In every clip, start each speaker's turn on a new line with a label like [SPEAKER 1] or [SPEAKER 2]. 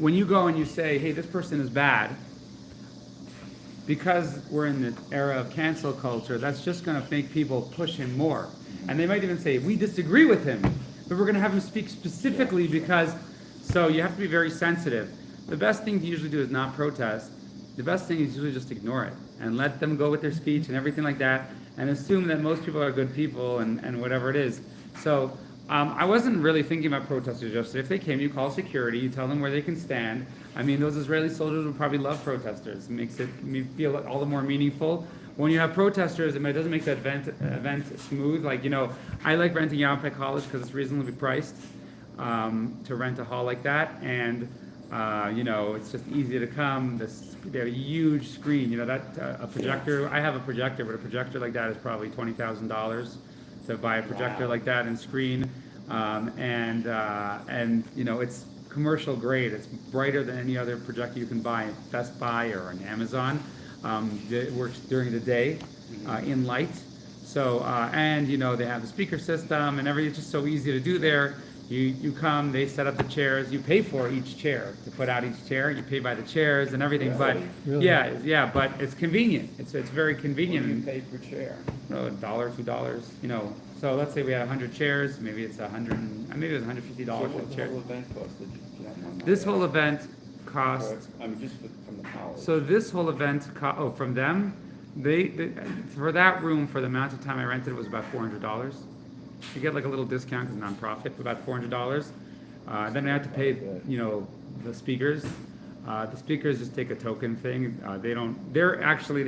[SPEAKER 1] when you go and you say, hey, this person is bad, because we're in the era of cancel culture, that's just going to make people push him more. And they might even say, we disagree with him, but we're going to have him speak specifically because, so you have to be very sensitive. The best thing to usually do is not protest. The best thing is usually just ignore it and let them go with their speech and everything like that, and assume that most people are good people and whatever it is. So I wasn't really thinking about protesters yesterday. If they came, you call security, you tell them where they can stand. I mean, those Israeli soldiers would probably love protesters. It makes it feel all the more meaningful. When you have protesters, it doesn't make the event smooth. Like, I like renting Yavpai College because it's reasonably priced to rent a hall like that. And, it's just easy to come. They have a huge screen. A projector. I have a projector, but a projector like that is probably $20,000 to buy a projector like that and screen. It's commercial grade. It's brighter than any other projector you can buy at Best Buy or on Amazon. It works during the day in light. So, they have the speaker system and everything. It's just so easy to do there. You come, they set up the chairs. You pay for each chair to put out each chair. You pay by the chairs and everything. But yeah, but it's convenient. It's very convenient.
[SPEAKER 2] What do you pay per chair?
[SPEAKER 1] $1, $2. So let's say we had 100 chairs. Maybe it's maybe it was $150 for the chair.
[SPEAKER 2] Whole event cost?
[SPEAKER 1] This whole event cost.
[SPEAKER 2] Just from the college.
[SPEAKER 1] So this whole event, from them, they for that room, for the amount of time I rented, it was about $400. You get like a little discount because nonprofit, about $400. Then I had to pay, the speakers. The speakers just take a token thing. They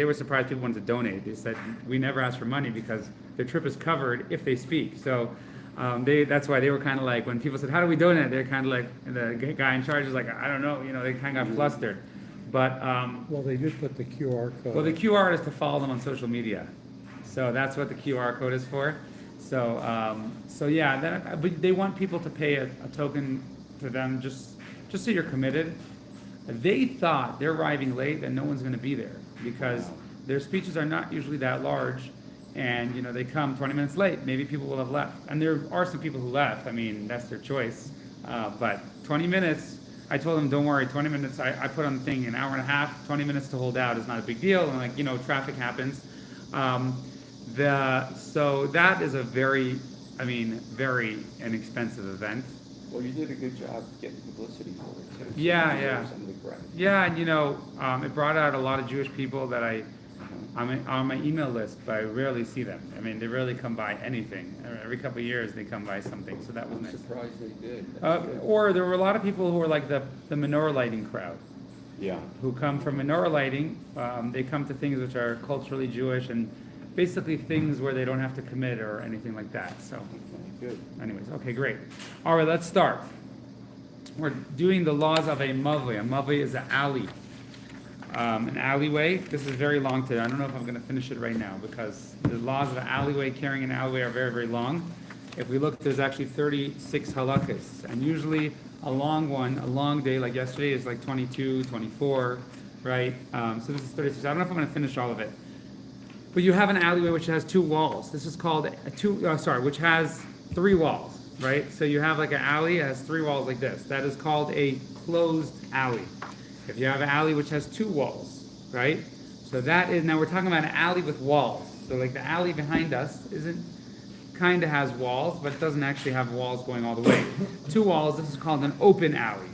[SPEAKER 1] were surprised people wanted to donate. They said, we never ask for money because their trip is covered if they speak. So that's why they were kind of like, when people said, how do we donate? They're kind of like, the guy in charge is like, I don't know, they kind of got flustered. But
[SPEAKER 3] well, they did put the QR code.
[SPEAKER 1] Well, the QR is to follow them on social media. So that's what the QR code is for. So but they want people to pay a token to them just so you're committed. They thought they're arriving late and no one's going to be there because their speeches are not usually that large, and they come 20 minutes late. Maybe people will have left, and there are some people who left. I mean, that's their choice. But 20 minutes, I told them, don't worry. 20 minutes. I put on the thing an hour and a half. 20 minutes to hold out is not a big deal. And traffic happens. So that is a very inexpensive event.
[SPEAKER 2] Well, you did a good job getting publicity for it too.
[SPEAKER 1] Yeah. And it brought out a lot of Jewish people that I'm on my email list, but I rarely see them. I mean, they rarely come by anything. Every couple of years they come by something, so that was nice.
[SPEAKER 2] I'm surprised they did.
[SPEAKER 1] Or there were a lot of people who were like the menorah lighting crowd.
[SPEAKER 2] Yeah.
[SPEAKER 1] Who come from menorah lighting. They come to things which are culturally Jewish and basically things where they don't have to commit or anything like that. So,
[SPEAKER 2] good.
[SPEAKER 1] Anyways, okay, great. All right, let's start. We're doing the laws of a mavli. A mavli is an alley, an alleyway. This is very long today. I don't know if I'm going to finish it right now because the laws of an alleyway, carrying an alleyway, are very, very long. If we look, there's actually 36 halakkas, and usually a long day like yesterday is like 22, 24, right? So this is 36. I don't know if I'm going to finish all of it. But you have an alleyway which has two walls. This is called which has three walls, right? So you have like an alley that has three walls like this. That is called a closed alley. If you have an alley which has two walls, right? So now we're talking about an alley with walls. So like the alley behind us kind of has walls, but it doesn't actually have walls going all the way. Two walls, this is called an open alley.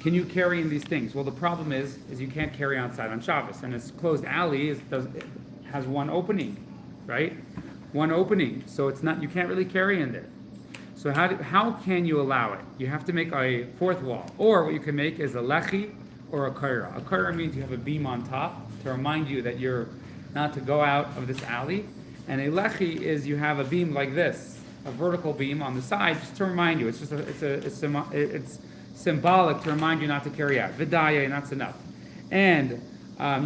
[SPEAKER 1] Can you carry in these things? Well, the problem is you can't carry outside on Shabbos. And this closed alley has one opening, right? One opening, so you can't really carry in there. So how can you allow it? You have to make a fourth wall, or what you can make is a lechi or a kaira. A kaira means you have a beam on top to remind you that you're not to go out of this alley, and a lechi is you have a beam like this, a vertical beam on the side, just to remind you. It's symbolic to remind you not to carry out. Vidaya, that's enough, and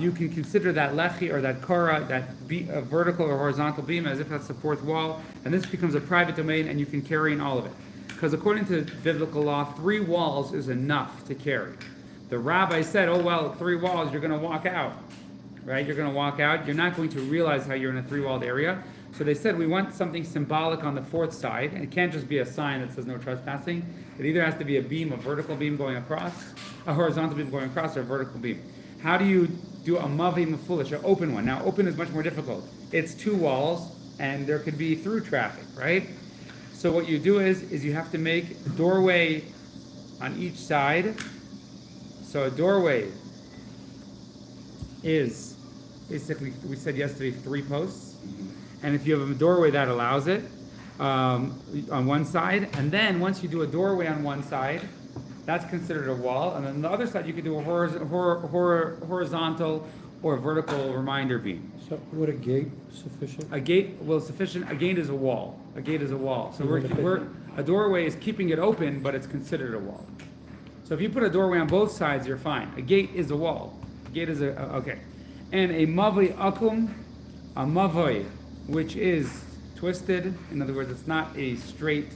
[SPEAKER 1] you can consider that lechi or that kara, that vertical or horizontal beam, as if that's the fourth wall, and this becomes a private domain, and you can carry in all of it. Because according to biblical law, 3 walls is enough to carry. The rabbi said, 3 walls, you're going to walk out, right? You're going to walk out. You're not going to realize how you're in a 3-walled area. So they said we want something symbolic on the fourth side, and it can't just be a sign that says no trespassing. It either has to be a beam, a vertical beam going across, a horizontal beam going across or a vertical beam. How do you do a mavi mefulish, an open one? Now, open is much more difficult. It's two walls, and there could be through traffic, right? So what you do is you have to make a doorway on each side. So a doorway is basically, we said yesterday, 3 posts. And if you have a doorway, that allows it on one side. And then once you do a doorway on one side, that's considered a wall. And then on the other side, you could do a horizontal or vertical reminder beam.
[SPEAKER 3] So would a gate sufficient?
[SPEAKER 1] A gate, well, sufficient. A gate is a wall. A gate is a wall. So a doorway is keeping it open, but it's considered a wall. So if you put a doorway on both sides, you're fine. A gate is a wall. A gate is okay. And a mavoi akum, a mavoi, which is twisted. In other words, it's not a straight.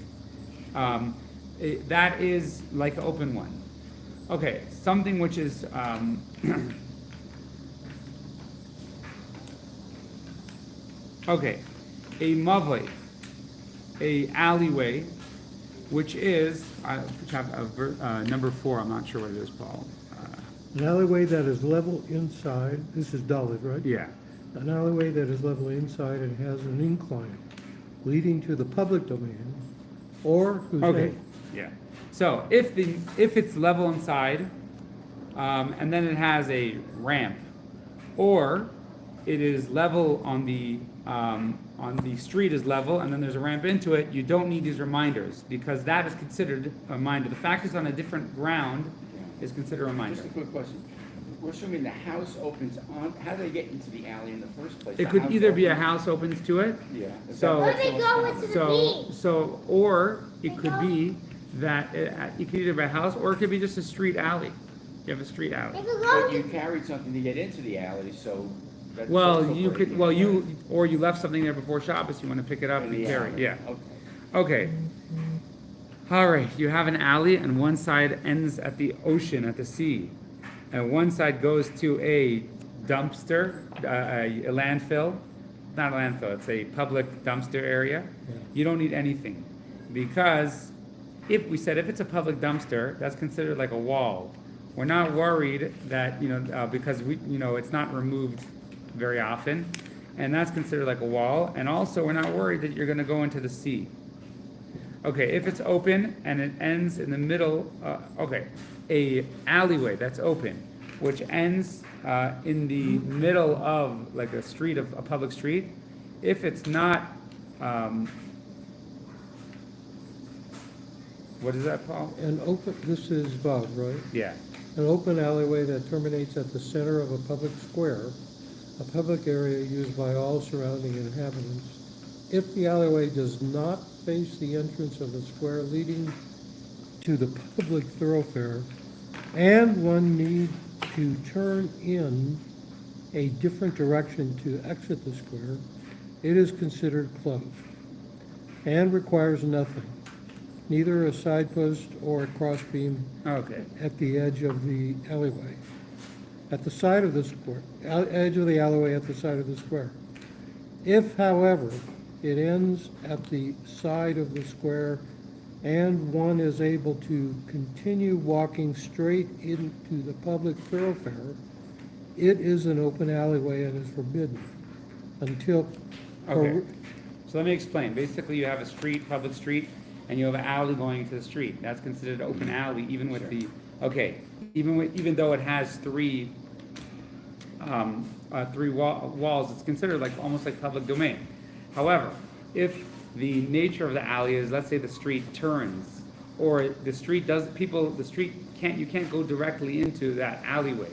[SPEAKER 1] That is like an open one. Okay, something which is okay, a mavoi, a alleyway, which is number 4. I'm not sure what it is, Paul.
[SPEAKER 3] An alleyway that is level inside, this is Dalit, right?
[SPEAKER 1] Yeah.
[SPEAKER 3] An alleyway that is level inside and has an incline leading to the public domain, or whose
[SPEAKER 1] Okay. Yeah. So if it's level inside, and then it has a ramp, or it is level on the street is level, and then there's a ramp into it, you don't need these reminders because that is considered a reminder. The fact it's on a different ground is considered a reminder.
[SPEAKER 2] Just a quick question. We're assuming the house opens on, how do they get into the alley in the first place?
[SPEAKER 1] It
[SPEAKER 2] The
[SPEAKER 1] could
[SPEAKER 2] house
[SPEAKER 1] either be a
[SPEAKER 2] opens-
[SPEAKER 1] house opens to it,
[SPEAKER 2] Yeah. Is
[SPEAKER 1] So-
[SPEAKER 2] that
[SPEAKER 4] Or they go into the beam.
[SPEAKER 1] or it could be that it could either be a house or it could be just a street alley. You have a street alley.
[SPEAKER 4] They could
[SPEAKER 2] But
[SPEAKER 4] go
[SPEAKER 2] you
[SPEAKER 4] to,
[SPEAKER 2] carried something to get into the alley, so that's
[SPEAKER 1] Well,
[SPEAKER 2] also
[SPEAKER 1] you could,
[SPEAKER 2] breaking
[SPEAKER 1] well,
[SPEAKER 2] it,
[SPEAKER 1] you, or you left something there before Shabbos, you want to pick it up
[SPEAKER 2] right? In
[SPEAKER 1] and
[SPEAKER 2] the
[SPEAKER 1] carry it,
[SPEAKER 2] alley.
[SPEAKER 1] yeah.
[SPEAKER 2] Okay.
[SPEAKER 1] Okay. All right, you have an alley and one side ends at the ocean, at the sea. And one side goes to a dumpster, a landfill. Not a landfill, it's a public dumpster area. You don't need anything. Because if it's a public dumpster, that's considered like a wall. We're not worried that, because it's not removed very often. And that's considered like a wall. And also, we're not worried that you're gonna go into the sea. Okay, if it's open and it ends in the middle, a alleyway that's open, which ends in the middle of like a street, of a public street, if it's not, what is that, Paul?
[SPEAKER 3] An open, this is Vav, right?
[SPEAKER 1] Yeah,
[SPEAKER 3] An open alleyway that terminates at the center of a public square, a public area used by all surrounding inhabitants. If the alleyway does not face the entrance of the square leading to the public thoroughfare, and one need to turn in a different direction to exit the square, it is considered closed and requires nothing, neither a side post or a crossbeam
[SPEAKER 1] okay,
[SPEAKER 3] at the edge of the alleyway, at the side of the square, edge of the alleyway at the side of the square. If, however, it ends at the side of the square and one is able to continue walking straight into the public thoroughfare, it is an open alleyway and is forbidden until.
[SPEAKER 1] okay. So let me explain. Basically, you have a street, public street, and you have an alley going into the street. That's considered an open alley, even with even though it has three walls, it's considered like almost like public domain. However, if the nature of the alley is, let's say the street turns, or the street you can't go directly into that alleyway.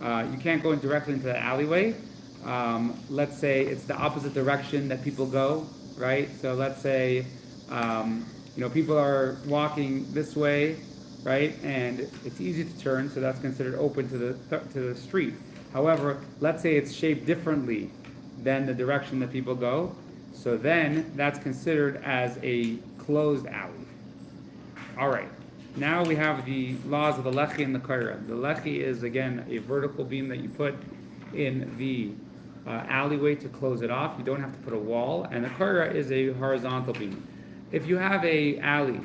[SPEAKER 1] You can't go directly into that alleyway. Let's say it's the opposite direction that people go, right? So let's say, people are walking this way, right? And it's easy to turn, so that's considered open to the street. However, let's say it's shaped differently than the direction that people go. So then that's considered as a closed alley. All right. Now we have the laws of the lechi and the kaira. The lechi is, again, a vertical beam that you put in the alleyway to close it off. You don't have to put a wall. And the kaira is a horizontal beam. If you have a alley,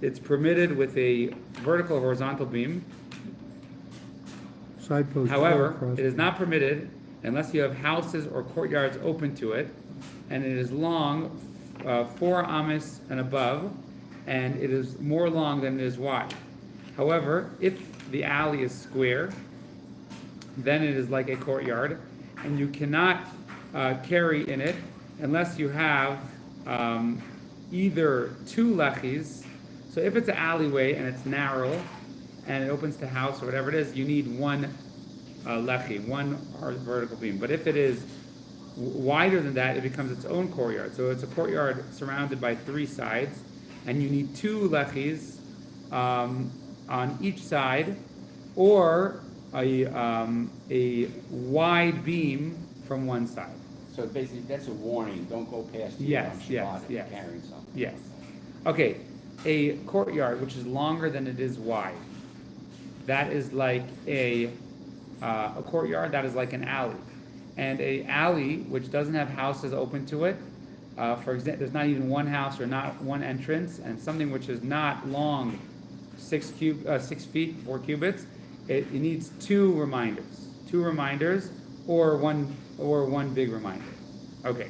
[SPEAKER 1] it's permitted with a vertical horizontal beam,
[SPEAKER 3] Side posts.
[SPEAKER 1] However,
[SPEAKER 3] across
[SPEAKER 1] it is
[SPEAKER 3] the-
[SPEAKER 1] not permitted unless you have houses or courtyards open to it, and it is long 4 amas and above, and it is more long than it is wide. However, if the alley is square, then it is like a courtyard, and you cannot carry in it unless you have either 2 lechis. So if it's an alleyway and it's narrow and it opens to house or whatever it is, you need 1 lechi, 1 vertical beam. But if it is wider than that, it becomes its own courtyard. So it's a courtyard surrounded by 3 sides, and you need 2 lechis on each side, or a wide beam from one side.
[SPEAKER 2] So basically, that's a warning, don't go past here
[SPEAKER 1] Yes,
[SPEAKER 2] on Shabbat
[SPEAKER 1] yes,
[SPEAKER 2] if you're
[SPEAKER 1] yes.
[SPEAKER 2] carrying something.
[SPEAKER 1] Yes. Okay, a courtyard which is longer than it is wide, that is like a courtyard, that is like an alley. And a alley which doesn't have houses open to it, for example, there's not even 1 house or not 1 entrance, and something which is not long, 6 feet, 4 cubits, it needs 2 reminders. 2 reminders, or one big reminder. Okay.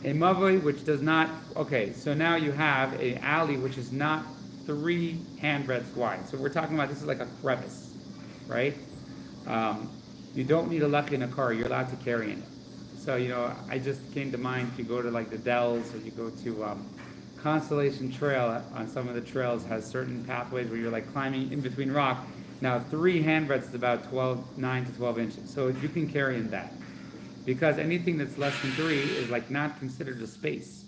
[SPEAKER 1] A mavoi which does not, okay, so now you have a alley which is not 3 handbreadths wide. So we're talking about, this is like a crevice, right? You don't need a lechi in a car, you're allowed to carry in it. So, I just came to mind, if you go to like the Dells, or you go to Constellation Trail, on some of the trails has certain pathways where you're like climbing in between rock. Now 3 handbreadths is about 9 to 12 inches, so you can carry in that. Because anything that's less than 3 is like not considered a space.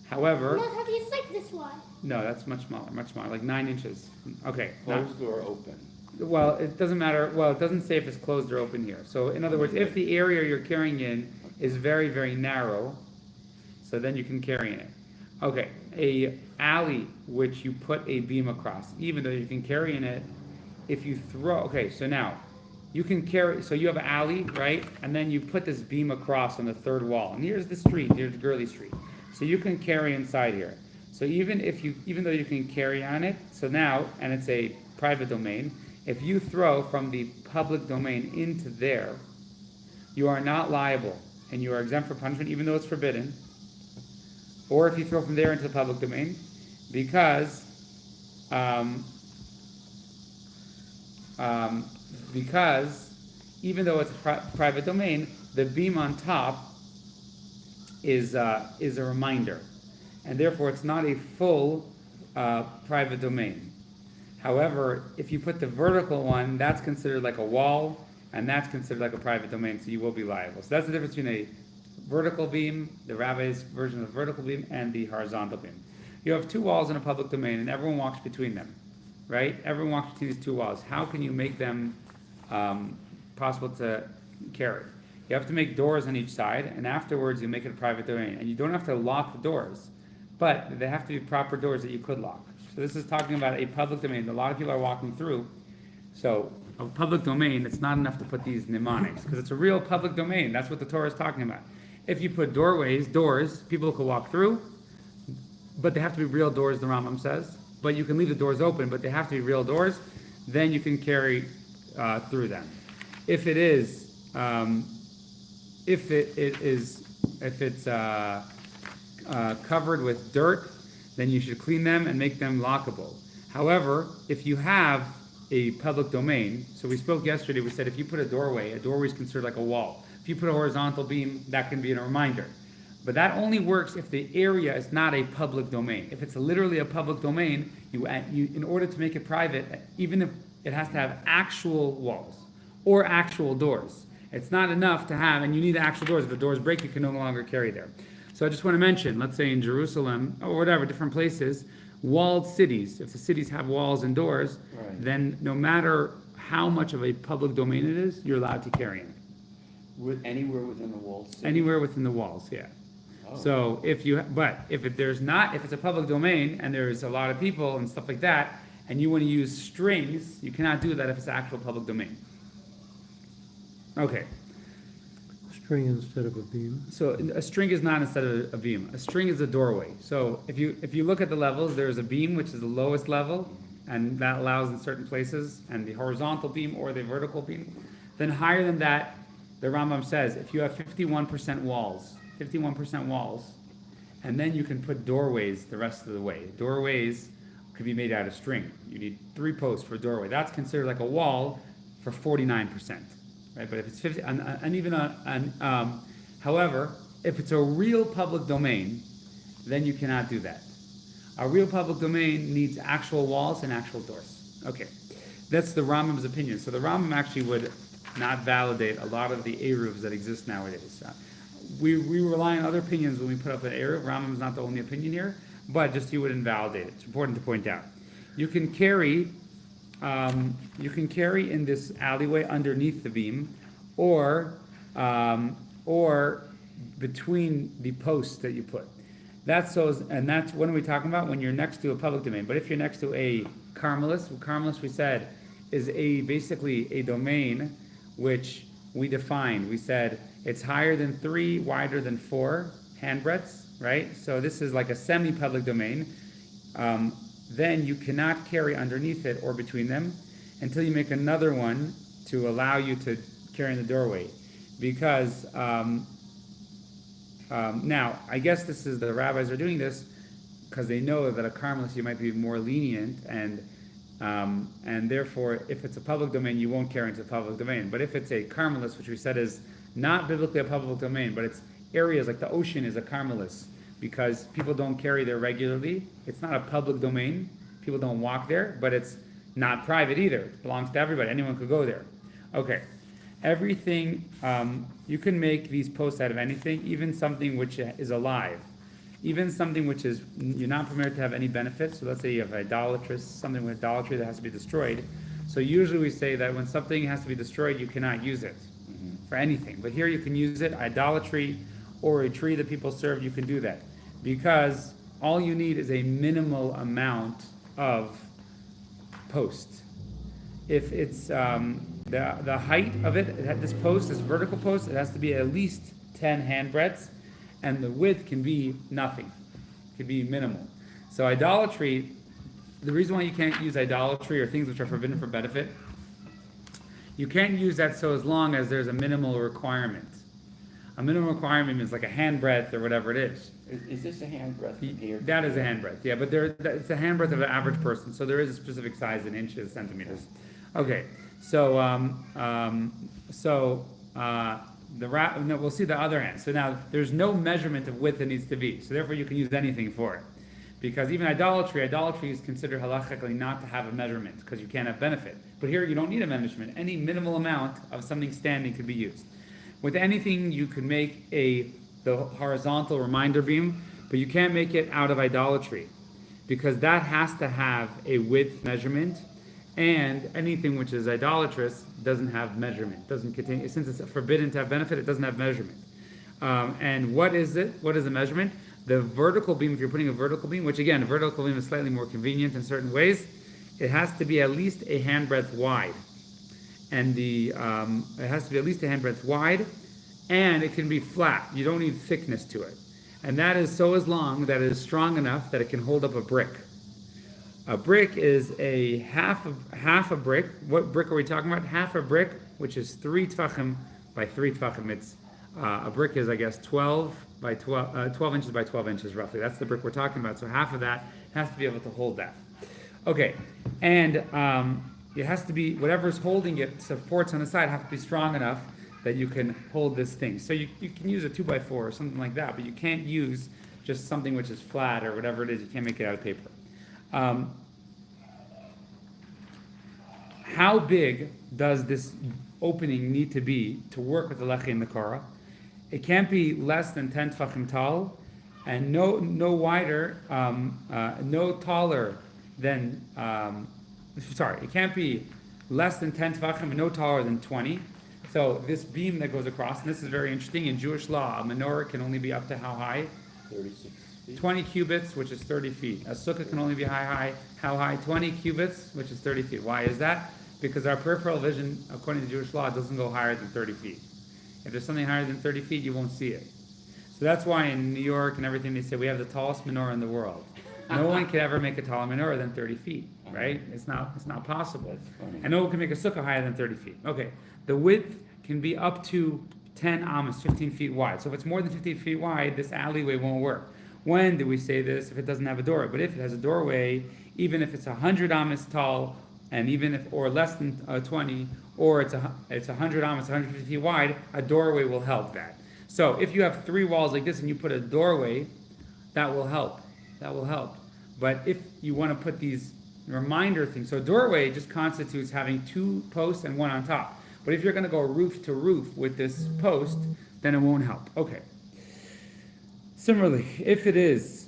[SPEAKER 1] However,
[SPEAKER 4] No, Tati, it's like this wide.
[SPEAKER 1] no, that's much smaller, like 9 inches. Okay.
[SPEAKER 2] Closed or open?
[SPEAKER 1] Well, it doesn't matter. Well, it doesn't say if it's closed or open here. So in other words, if the area you're carrying in is very, very narrow, so then you can carry in it. Okay, a alley which you put a beam across, even though you can carry in it, if you throw, okay, so now, you can carry, so you have an alley, right? And then you put this beam across on the 3rd wall. And here's the street, here's Gurley Street. So you can carry inside here. So even though you can carry on it, so now, and it's a private domain, if you throw from the public domain into there, you are not liable, and you are exempt from punishment, even though it's forbidden. Or if you throw from there into the public domain, because even though it's a private domain, the beam on top is a reminder, and therefore it's not a full private domain. However, if you put the vertical one, that's considered like a wall, and that's considered like a private domain, so you will be liable. So that's the difference between a vertical beam, the rabbi's version of the vertical beam, and the horizontal beam. You have 2 walls in a public domain, and everyone walks between them, right? Everyone walks between these 2 walls. How can you make them possible to carry? You have to make doors on each side, and afterwards you make it a private domain. And you don't have to lock the doors, but they have to be proper doors that you could lock. So this is talking about a public domain that a lot of people are walking through. So a public domain, it's not enough to put these mnemonics, because it's a real public domain. That's what the Torah is talking about. If you put doors, people could walk through, but they have to be real doors, the Rambam says. But you can leave the doors open, but they have to be real doors. Then you can carry through them. If it is, if it's covered with dirt, then you should clean them and make them lockable. However, if you have a public domain, so we spoke yesterday, we said if you put a doorway is considered like a wall. If you put a horizontal beam, that can be a reminder. But that only works if the area is not a public domain. If it's literally a public domain, you in order to make it private, even if it has to have actual walls or actual doors, it's not enough to have, and you need actual doors. If the doors break, you can no longer carry there. So I just want to mention, let's say in Jerusalem, or whatever, different places, walled cities, if the cities have walls and doors,
[SPEAKER 2] Right.
[SPEAKER 1] then no matter how much of a public domain it is, you're allowed to carry in it.
[SPEAKER 2] Anywhere within the walls?
[SPEAKER 1] Anywhere within the walls, yeah.
[SPEAKER 2] Oh.
[SPEAKER 1] So if it's a public domain and there's a lot of people and stuff like that, and you want to use strings, you cannot do that if it's actual public domain. Okay,
[SPEAKER 3] String instead of a beam.
[SPEAKER 1] so a string is not instead of a beam. A string is a doorway. So if you look at the levels, there's a beam, which is the lowest level, and that allows in certain places, and the horizontal beam or the vertical beam. Then higher than that, the Rambam says, if you have 51% walls, and then you can put doorways the rest of the way. Doorways could be made out of string. You need 3 posts for a doorway. That's considered like a wall for 49%, right? But if it's 50, and even however, if it's a real public domain, then you cannot do that. A real public domain needs actual walls and actual doors. Okay, that's the Rambam's opinion. So the Rambam actually would not validate a lot of the Eruvs that exist nowadays. We rely on other opinions when we put up an Eruv. Rambam is not the only opinion here, but just he would invalidate it. It's important to point out. You can carry in this alleyway underneath the beam, or between the posts that you put. That's when are we talking about? When you're next to a public domain. But if you're next to a Carmelis we said is basically a domain which we defined. We said it's higher than 3, wider than 4 handbreadths, right? So this is like a semi-public domain. Then you cannot carry underneath it or between them until you make another one to allow you to carry in the doorway. Because now, I guess the rabbis are doing this because they know that a Carmelis you might be more lenient, and therefore, if it's a public domain, you won't carry into the public domain. But if it's a Carmelis, which we said is not biblically a public domain, but it's areas like the ocean is a Carmelis because people don't carry there regularly. It's not a public domain. People don't walk there, but it's not private either. It belongs to everybody. Anyone could go there. Okay. Everything, you can make these posts out of anything, even something which is alive. Even something which is, you're not permitted to have any benefit. So let's say you have something with idolatry that has to be destroyed. So usually we say that when something has to be destroyed, you cannot use it for anything. But here you can use it, idolatry, or a tree that people serve, you can do that. Because all you need is a minimal amount of post. If it's the height of it, this post, this vertical post, it has to be at least 10 handbreadths, and the width can be nothing. It can be minimal. So idolatry, the reason why you can't use idolatry or things which are forbidden for benefit, you can't use that so as long as there's a minimal requirement. A minimum requirement is like a handbreadth or whatever it is.
[SPEAKER 2] Is this a handbreadth from here?
[SPEAKER 1] That is a handbreadth, yeah, but it's a handbreadth of an average person, so there is a specific size in inches, centimeters. Okay, so we'll see the other hand. So now there's no measurement of width it needs to be, so therefore you can use anything for it. Because even idolatry is considered halachically not to have a measurement because you can't have benefit. But here you don't need a measurement. Any minimal amount of something standing could be used. With anything you could make the horizontal reminder beam, but you can't make it out of idolatry because that has to have a width measurement, and anything which is idolatrous doesn't have measurement, doesn't contain, since it's forbidden to have benefit, it doesn't have measurement. And what is it? What is the measurement? The vertical beam, if you're putting a vertical beam, which again, a vertical beam is slightly more convenient in certain ways, it has to be at least a handbreadth wide. And it has to be at least a handbreadth wide, and it can be flat. You don't need thickness to it. And that is so as long that it is strong enough that it can hold up a brick. A brick is a half a brick. What brick are we talking about? Half a brick, which is 3 tvachim by 3 tvachim. It's a brick is, I guess, 12 inches by 12 inches roughly. That's the brick we're talking about. So half of that has to be able to hold that. Okay, and it has to be, whatever's holding it, supports on the side, have to be strong enough that you can hold this thing. So you can use a 2x4 or something like that, but you can't use just something which is flat or whatever it is. You can't make it out of paper. How big does this opening need to be to work with the lechi and the kara? It can't be less than 10 tefachim tall, and no wider, no taller than. It can't be less than 10 tefachim and no taller than 20. So this beam that goes across, and this is very interesting, in Jewish law, a menorah can only be up to how high?
[SPEAKER 2] 36 feet.
[SPEAKER 1] 20 cubits, which is 30 feet. A sukkah can only be how high? 20 cubits, which is 30 feet. Why is that? Because our peripheral vision, according to Jewish law, doesn't go higher than 30 feet. If there's something higher than 30 feet, you won't see it. So that's why in New York and everything, they say we have the tallest menorah in the world. No one could ever make a taller menorah than 30 feet. right? It's not possible.
[SPEAKER 2] That's funny.
[SPEAKER 1] And no one can make a sukkah higher than 30 feet. Okay, the width can be up to 10 amos, 15 feet wide. So if it's more than 15 feet wide, this alleyway won't work. When do we say this? If it doesn't have a doorway. But if it has a doorway, even if it's 100 amos tall, and even if, or less than 20, or it's 100 amos, 150 feet wide, a doorway will help that. So if you have 3 walls like this and you put a doorway, that will help. That will help. But if you want to put these reminder things, so doorway just constitutes having 2 posts and 1 on top. But if you're going to go roof to roof with this post, then it won't help. Okay. Similarly, if it is,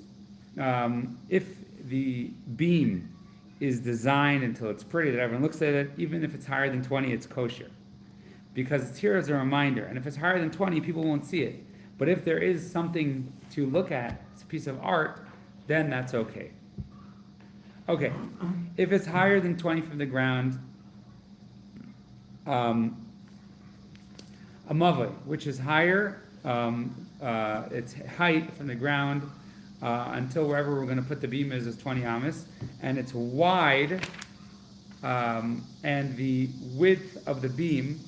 [SPEAKER 1] if the beam is designed until it's pretty that everyone looks at it, even if it's higher than 20, it's kosher. Because it's here as a reminder. And if it's higher than 20, people won't see it. But if there is something to look at, it's a piece of art, then that's okay. Okay, if it's higher than 20 from the ground, a mavli, which is higher, its height from the ground until wherever we're going to put the beam is 20 amas, and it's wide, and the width of the beam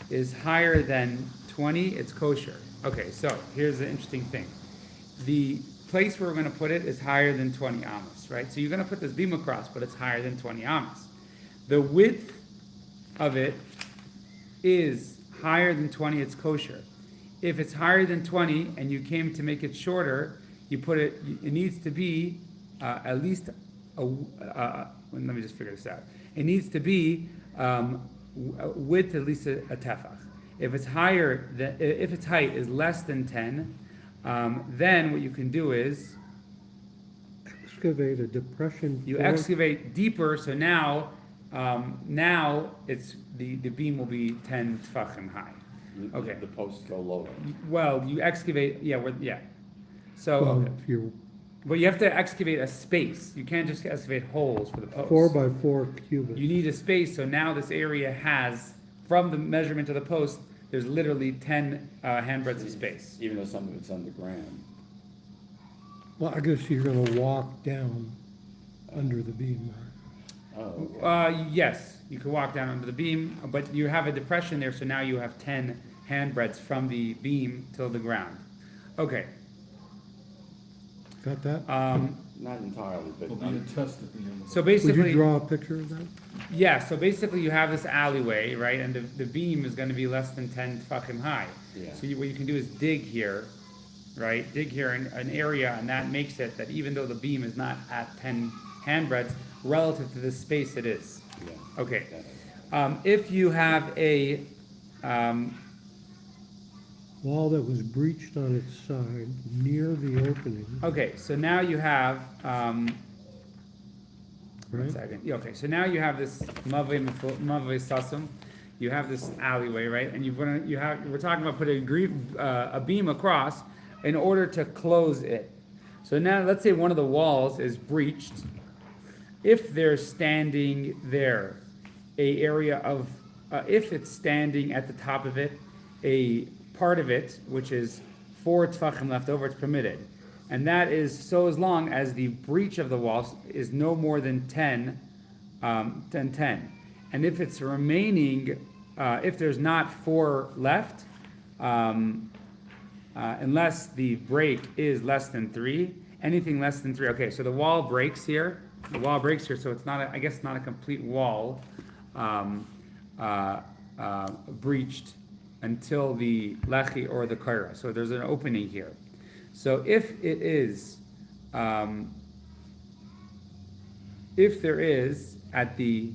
[SPEAKER 1] is higher than 20, it's kosher. Okay, so here's the interesting thing. The place where we're going to put it is higher than 20 amas, right? So you're going to put this beam across, but it's higher than 20 amas. The width of it is higher than 20, it's kosher. If it's higher than 20 and you came to make it shorter, you put it, it needs to be at least, let me just figure this out. It needs to be width at least a tefach. If it's higher, if its height is less than 10, then what you can do is
[SPEAKER 3] Excavate a depression.
[SPEAKER 1] you
[SPEAKER 3] 4
[SPEAKER 1] excavate deeper. So now, now it's the beam will be 10 tefachim high. Okay.
[SPEAKER 2] The posts go lower.
[SPEAKER 1] Well, you excavate. Yeah, So,
[SPEAKER 3] Well,
[SPEAKER 1] okay.
[SPEAKER 3] if you're
[SPEAKER 1] But you have to excavate a space. You can't just excavate holes for the posts.
[SPEAKER 3] 4 by 4 cubits.
[SPEAKER 1] You need a space. So now this area has, from the measurement of the post, there's literally 10 handbreadths of space.
[SPEAKER 2] Even though some of it's underground.
[SPEAKER 3] Well, I guess you're gonna walk down under the beam, right?
[SPEAKER 2] Oh, okay.
[SPEAKER 1] Yes, you can walk down under the beam, but you have a depression there, so now you have 10 handbreadths from the beam till the ground. Okay.
[SPEAKER 3] Got that?
[SPEAKER 2] Not entirely, but.
[SPEAKER 5] There'll be a test at the end of
[SPEAKER 1] So
[SPEAKER 5] it.
[SPEAKER 3] Would you
[SPEAKER 1] basically,
[SPEAKER 3] draw a picture of that?
[SPEAKER 1] yeah, so basically you have this alleyway, right, and the beam is gonna be less than 10 tefachim high.
[SPEAKER 2] Yeah.
[SPEAKER 1] So what you can do is dig here, right, dig here in an area, and that makes it that even though the beam is not at 10 handbreadths, relative to the space it is.
[SPEAKER 2] Yeah.
[SPEAKER 1] Okay.
[SPEAKER 2] That is-
[SPEAKER 1] If you have a,
[SPEAKER 3] Wall that was breached on its side near the opening,
[SPEAKER 1] okay, so now you have, one
[SPEAKER 3] right?
[SPEAKER 1] second. Yeah, okay, so now you have this mavli sasum. You have this alleyway, right? And we're talking about putting a beam across in order to close it. So now let's say one of the walls is breached. If they're standing there, if it's standing at the top of it, a part of it, which is 4 tefachim left over, it's permitted. And that is so as long as the breach of the wall is no more than 10. And if it's remaining, if there's not 4 left, unless the break is less than 3, anything less than 3. Okay, so the wall breaks here. The wall breaks here, so it's not, I guess, not a complete wall breached until the lechi or the kaira. So there's an opening here. So if it is, if there is at the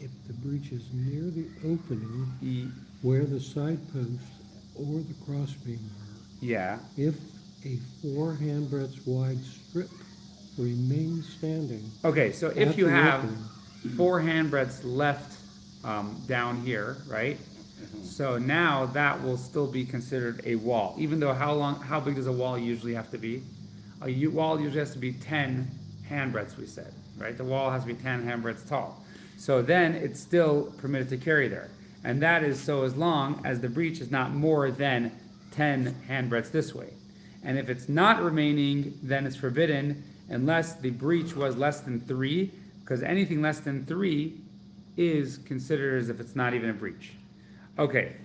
[SPEAKER 3] If the breach is near the opening where the side post or the crossbeam are,
[SPEAKER 1] yeah,
[SPEAKER 3] if a 4 handbreadths wide strip remains standing
[SPEAKER 1] okay. So
[SPEAKER 3] at
[SPEAKER 1] if you
[SPEAKER 3] the
[SPEAKER 1] have
[SPEAKER 3] opening,
[SPEAKER 1] 4 handbreadths left down here, right? So now that will still be considered a wall, even though how big does a wall usually have to be? A wall usually has to be 10 handbreadths, we said, right? The wall has to be 10 handbreadths tall. So then it's still permitted to carry there. And that is so as long as the breach is not more than 10 handbreadths this way. And if it's not remaining, then it's forbidden unless the breach was less than 3, because anything less than 3 is considered as if it's not even a breach. Okay,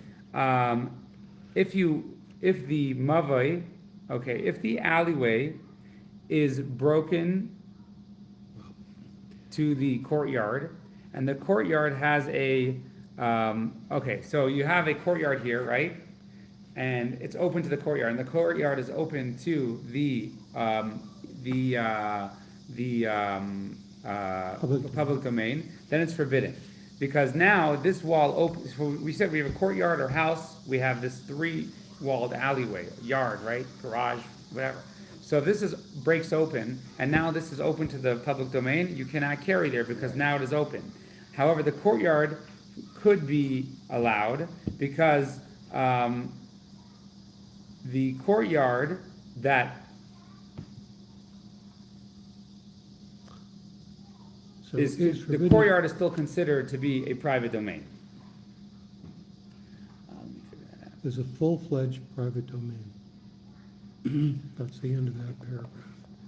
[SPEAKER 1] if the mavoi, okay, if the alleyway is broken to the courtyard, and the courtyard has a, okay, so you have a courtyard here, right? And it's open to the courtyard, and the courtyard is open to the public domain, then it's forbidden. Because now this wall opens, so we said we have a courtyard or house, we have this 3-walled alleyway, yard, right? Garage, whatever. So if this breaks open, and now this is open to the public domain, you cannot carry there because now it is open. However, the courtyard could be allowed because the courtyard that
[SPEAKER 3] So
[SPEAKER 1] is
[SPEAKER 3] it's
[SPEAKER 1] the
[SPEAKER 3] forbidden-
[SPEAKER 1] courtyard is still considered to be a private domain. Let me figure that out.
[SPEAKER 3] Is a full-fledged private domain. That's the end of that paragraph.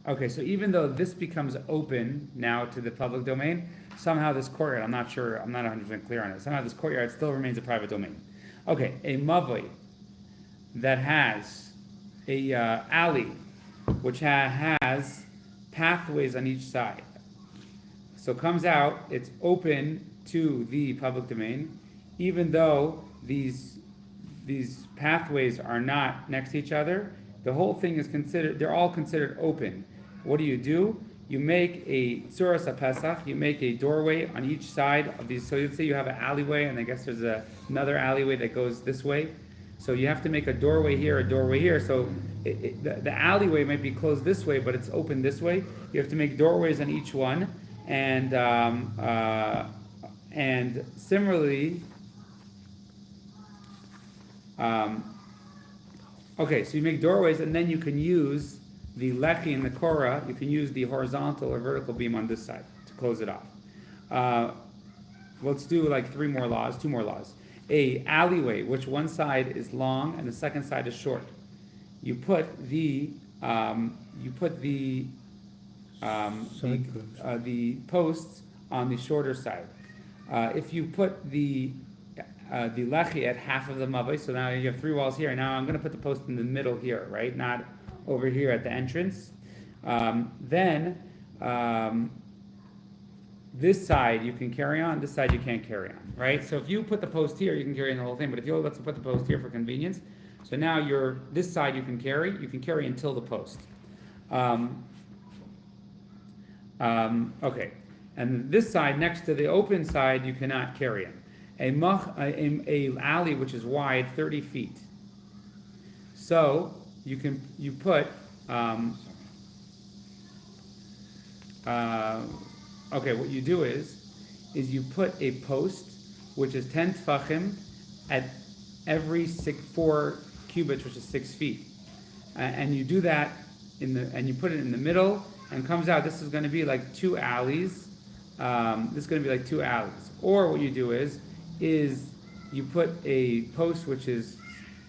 [SPEAKER 1] Okay, so even though this becomes open now to the public domain, somehow this courtyard, I'm not sure, I'm not 100% clear on it, somehow this courtyard still remains a private domain. Okay, a mavoi that has a alley, which has pathways on each side. So comes out, it's open to the public domain, even though these pathways are not next to each other. The whole thing is considered, they're all considered open. What do? You make a tzuras pesach, you make a doorway on each side of these. So let's say you have an alleyway, and I guess there's another alleyway that goes this way. So you have to make a doorway here, a doorway here. So the alleyway might be closed this way, but it's open this way. You have to make doorways on each one. And similarly, okay, so you make doorways, and then you can use the lechi and the korah. You can use the horizontal or vertical beam on this side to close it off. Let's do like 2 more laws. A alleyway, which one side is long and the second side is short. You put the posts on the shorter side. If you put the lechi at half of the mavoi, so now you have 3 walls here. Now I'm going to put the post in the middle here, right? Not over here at the entrance. Then this side you can carry on, this side you can't carry on, right? So if you put the post here, you can carry on the whole thing. But if you let's put the post here for convenience, so now this side you can carry until the post. Okay, and this side next to the open side you cannot carry in. A alley which is wide 30 feet. So you put okay, what you do is you put a post which is 10 tfachim at every 4 cubits, which is 6 feet, and you do that and you put it in the middle. And comes out, this is going to be like 2 alleys. This is going to be like 2 alleys. Or what you do is you put a post which is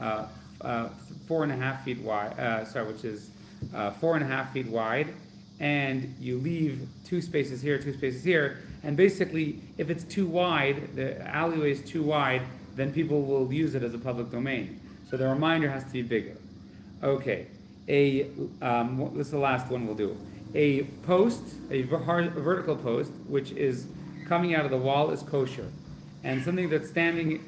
[SPEAKER 1] 4.5 feet wide. Which is 4.5 feet wide, and you leave 2 spaces here, 2 spaces here. And basically, if it's too wide, the alleyway is too wide, then people will use it as a public domain. So the reminder has to be bigger. Okay, this is the last one we'll do. A post, a vertical post, which is coming out of the wall, is kosher. And something that's standing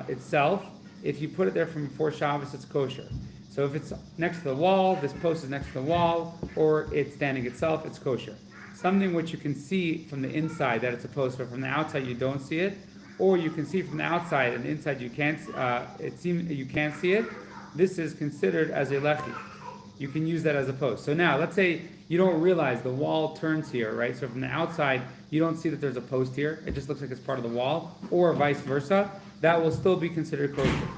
[SPEAKER 1] itself, if you put it there from before Shabbos, it's kosher. So if it's next to the wall, this post is next to the wall, or it's standing itself, it's kosher. Something which you can see from the inside that it's a post, but from the outside you don't see it, or you can see from the outside and the inside you can't. You can't see it. This is considered as a lechi. You can use that as a post. So now, let's say you don't realize the wall turns here, right? So from the outside, you don't see that there's a post here. It just looks like it's part of the wall, or vice versa. That will still be considered kosher.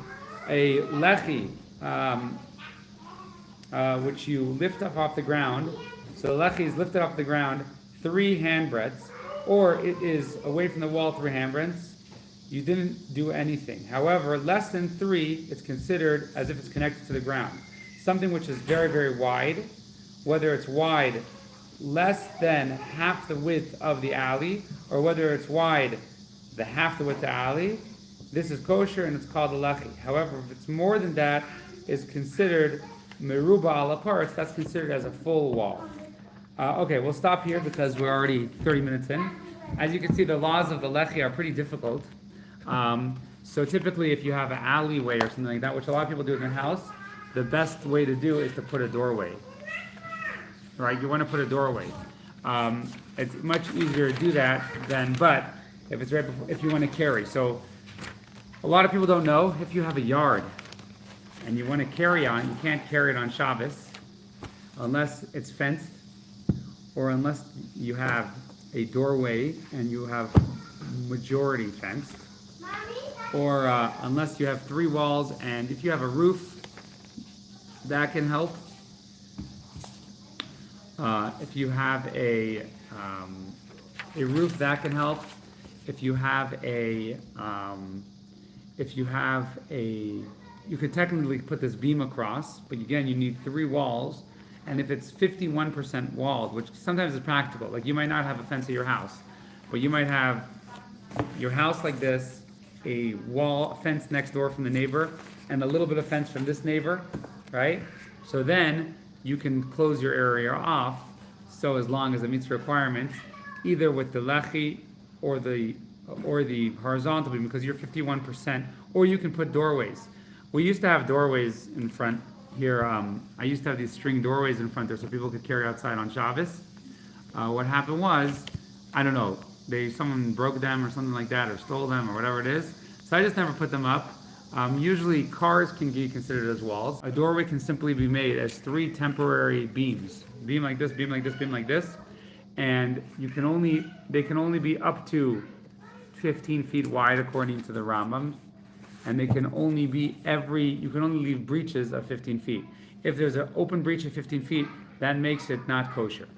[SPEAKER 1] A lechi, which you lift up off the ground. So the lechi is lifted off the ground 3 handbreadths, or it is away from the wall 3 handbreadths. You didn't do anything. However, less than 3, it's considered as if it's connected to the ground. Something which is very, very wide, whether it's wide less than half the width of the alley, or whether it's wide, the half the width of the alley, this is kosher and it's called a lechi. However, if it's more than that, it's considered meruba ala paris, that's considered as a full wall. Okay, we'll stop here because we're already 30 minutes in. As you can see, the laws of the lechi are pretty difficult. So typically if you have an alleyway or something like that, which a lot of people do in their house, the best way to do is to put a doorway. Right, you want to put a doorway. It's much easier to do that than, but if it's right before, if you want to carry. So a lot of people don't know, if you have a yard and you want to carry on, you can't carry it on Shabbos unless it's fenced or unless you have a doorway and you have majority fenced, or unless you have 3 walls, and if you have a roof, that can help. If you have a roof, that can help. If you have a, you could technically put this beam across, but again, you need 3 walls. And if it's 51% walled, which sometimes is practical, like you might not have a fence at your house, but you might have your house like this, a wall, a fence next door from the neighbor, and a little bit of fence from this neighbor, right? So then you can close your area off, so as long as it meets the requirements, either with the lechi or the horizontal beam, because you're 51%, or you can put doorways. We used to have doorways in front here. I used to have these string doorways in front there so people could carry outside on Shabbos. What happened was, I don't know, someone broke them or something like that, or stole them or whatever it is. So I just never put them up. Usually cars can be considered as walls. A doorway can simply be made as 3 temporary beams. Beam like this, beam like this, beam like this. And they can only be up to 15 feet wide according to the Rambam. And they can only be you can only leave breaches of 15 feet. If there's an open breach of 15 feet, that makes it not kosher.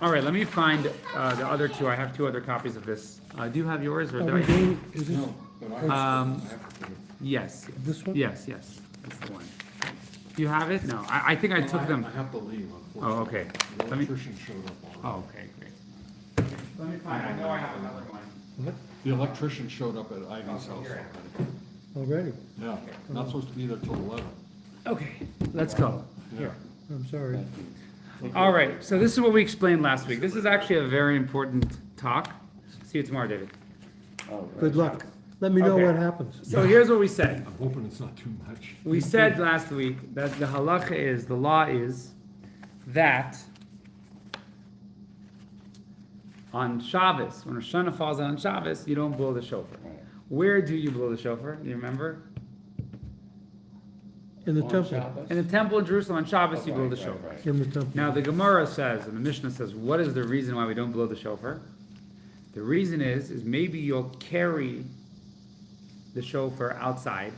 [SPEAKER 1] All right, let me find the other 2. I have 2 other copies of this. Do you have yours, or did I?
[SPEAKER 3] Is it,
[SPEAKER 1] Yes.
[SPEAKER 3] This one?
[SPEAKER 1] Yes, that's the one. Do you have it? No, I think I took them.
[SPEAKER 5] I have to leave,
[SPEAKER 1] Oh,
[SPEAKER 5] unfortunately.
[SPEAKER 1] okay.
[SPEAKER 5] The
[SPEAKER 1] Let me.
[SPEAKER 5] electrician showed up already.
[SPEAKER 1] Oh, okay, great. Let me find. I know I have another one.
[SPEAKER 3] what,
[SPEAKER 5] The electrician showed up at Ivy's house
[SPEAKER 1] here.
[SPEAKER 5] already.
[SPEAKER 3] already?
[SPEAKER 5] Yeah, not supposed to be there till 11.
[SPEAKER 1] Okay, let's go.
[SPEAKER 5] Yeah.
[SPEAKER 3] I'm sorry.
[SPEAKER 1] All right, so this is what we explained last week. This is actually a very important talk. See you tomorrow, David.
[SPEAKER 2] Oh, right.
[SPEAKER 3] Good luck. Let me know
[SPEAKER 1] Okay.
[SPEAKER 3] what happens.
[SPEAKER 1] So here's what we said.
[SPEAKER 5] I'm hoping it's not too much.
[SPEAKER 1] We said last week that the law is that on Shabbos, when Rosh Hashanah falls on Shabbos, you don't blow the shofar.
[SPEAKER 2] Right.
[SPEAKER 1] Where do you blow the shofar? Do you remember?
[SPEAKER 3] In the
[SPEAKER 2] On
[SPEAKER 3] temple,
[SPEAKER 2] Shabbos?
[SPEAKER 1] In the temple in Jerusalem on Shabbos, you blow the
[SPEAKER 2] Right,
[SPEAKER 1] shofar.
[SPEAKER 2] right.
[SPEAKER 3] in the temple.
[SPEAKER 1] Now the Gemara says, and the Mishnah says, what is the reason why we don't blow the shofar? The reason is maybe you'll carry the shofar outside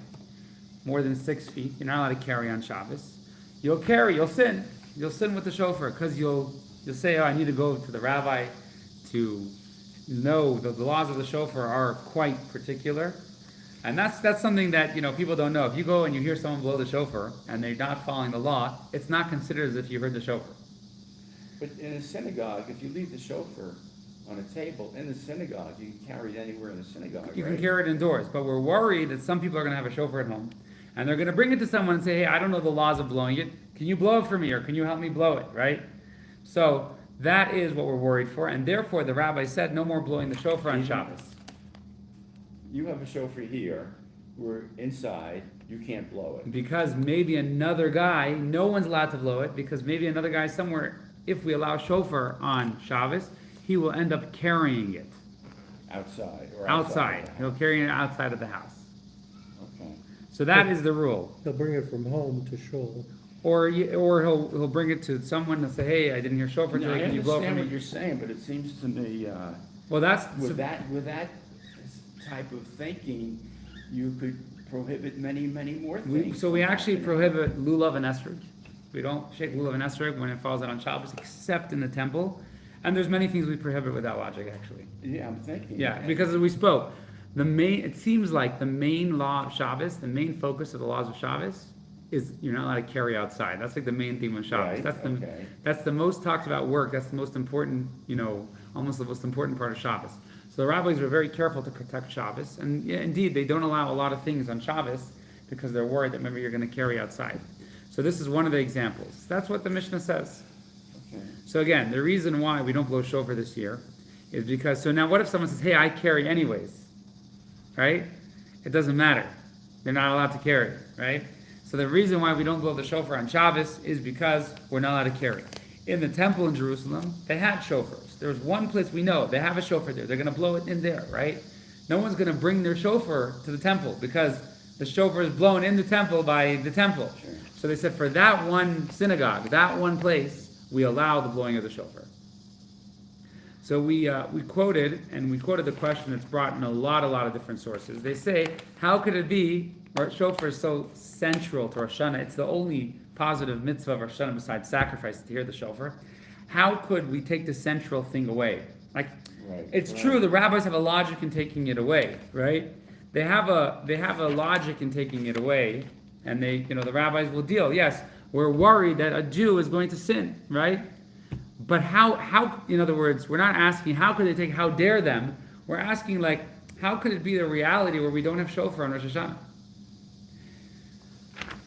[SPEAKER 1] more than 6 feet. You're not allowed to carry on Shabbos. You'll sin. You'll sin with the shofar because you'll say, oh, I need to go to the rabbi to know that the laws of the shofar are quite particular. And that's something that, people don't know. If you go and you hear someone blow the shofar and they're not following the law, it's not considered as if you heard the shofar.
[SPEAKER 2] But in a synagogue, if you leave the shofar on a table in the synagogue, you can carry it anywhere in the synagogue,
[SPEAKER 1] You can
[SPEAKER 2] right?
[SPEAKER 1] carry it indoors, but we're worried that some people are going to have a shofar at home, and they're going to bring it to someone and say, hey, I don't know the laws of blowing it. Can you blow it for me, or can you help me blow it, right? So that is what we're worried for, and therefore the rabbi said no more blowing the shofar on Shabbos.
[SPEAKER 2] You have a shofar here, we're inside, you can't blow it.
[SPEAKER 1] Because maybe another guy, no one's allowed to blow it, because maybe another guy somewhere, if we allow shofar on Shabbos, he will end up carrying it
[SPEAKER 2] Outside or
[SPEAKER 1] outside.
[SPEAKER 2] of
[SPEAKER 1] He'll
[SPEAKER 2] the
[SPEAKER 1] carry it outside of the house.
[SPEAKER 2] house. Okay.
[SPEAKER 1] So that is the rule.
[SPEAKER 3] They'll bring it from home to shul.
[SPEAKER 1] Or he'll bring it to someone and say, hey, I didn't hear shofar
[SPEAKER 2] No, I
[SPEAKER 1] today, can you blow for
[SPEAKER 2] understand what
[SPEAKER 1] me?
[SPEAKER 2] you're saying, but it seems to me,
[SPEAKER 1] Well, that's,
[SPEAKER 2] with that type of thinking, you could prohibit many, many more things.
[SPEAKER 1] so we
[SPEAKER 2] from
[SPEAKER 1] actually
[SPEAKER 2] happening.
[SPEAKER 1] prohibit lulav and esrog. We don't shake lulav and esrog when it falls out on Shabbos, except in the temple. And there's many things we prohibit with that logic, actually.
[SPEAKER 2] Yeah, I'm thinking.
[SPEAKER 1] Yeah,
[SPEAKER 2] that.
[SPEAKER 1] because as we spoke, it seems like the main law of Shabbos, the main focus of the laws of Shabbos, is you're not allowed to carry outside. That's like the main theme of Shabbos.
[SPEAKER 2] Right,
[SPEAKER 1] That's the most talked about work. That's the most important, almost the most important part of Shabbos. So the rabbis were very careful to protect Shabbos, and yeah, indeed they don't allow a lot of things on Shabbos because they're worried that maybe you're going to carry outside. So this is one of the examples. That's what the Mishnah says.
[SPEAKER 2] Okay.
[SPEAKER 1] So again, the reason why we don't blow shofar this year is because, so now what if someone says, hey, I carry anyways, right? It doesn't matter. They're not allowed to carry, right? So the reason why we don't blow the shofar on Shabbos is because we're not allowed to carry. In the temple in Jerusalem, they had shofars. There's one place we know, they have a shofar there. They're going to blow it in there, right? No one's going to bring their shofar to the temple because the shofar is blown in the temple by the temple.
[SPEAKER 2] Sure.
[SPEAKER 1] So they said for that one synagogue, that one place, we allow the blowing of the shofar. So we quoted the question that's brought in a lot of different sources. They say, how could it be, or shofar is so central to Rosh Hashanah, it's the only positive mitzvah of Rosh Hashanah besides sacrifice to hear the shofar. How could we take the central thing away? Like,
[SPEAKER 2] Right,
[SPEAKER 1] it's
[SPEAKER 2] right.
[SPEAKER 1] true, the rabbis have a logic in taking it away, right? They have a logic in taking it away, and the rabbis will deal. Yes, we're worried that a Jew is going to sin, right? But how, in other words, we're not asking how could they take, how dare them? We're asking like, how could it be the reality where we don't have shofar on Rosh Hashanah?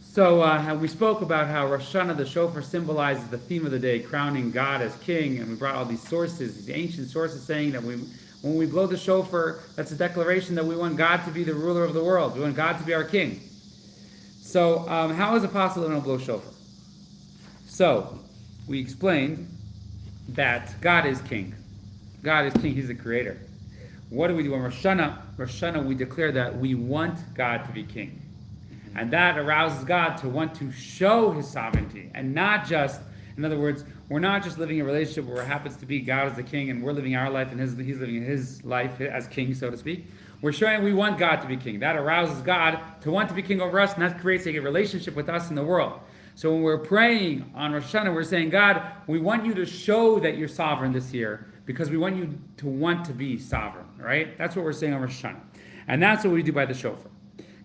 [SPEAKER 1] So we spoke about how Rosh Hashanah, the shofar, symbolizes the theme of the day, crowning God as king, and we brought all these sources, these ancient sources saying that when we blow the shofar, that's a declaration that we want God to be the ruler of the world. We want God to be our king. So how is it possible to not blow shofar? So we explained that God is king. God is king. He's the creator. What do we do on Rosh Hashanah? Rosh Hashanah, we declare that we want God to be king. And that arouses God to want to show his sovereignty. And not just, in other words, we're not just living a relationship where it happens to be God is the king and we're living our life and he's living his life as king, so to speak. We're showing we want God to be king. That arouses God to want to be king over us, and that creates a relationship with us in the world. So when we're praying on Rosh Hashanah, we're saying, God, we want you to show that you're sovereign this year because we want you to want to be sovereign, right? That's what we're saying on Rosh Hashanah. And that's what we do by the shofar.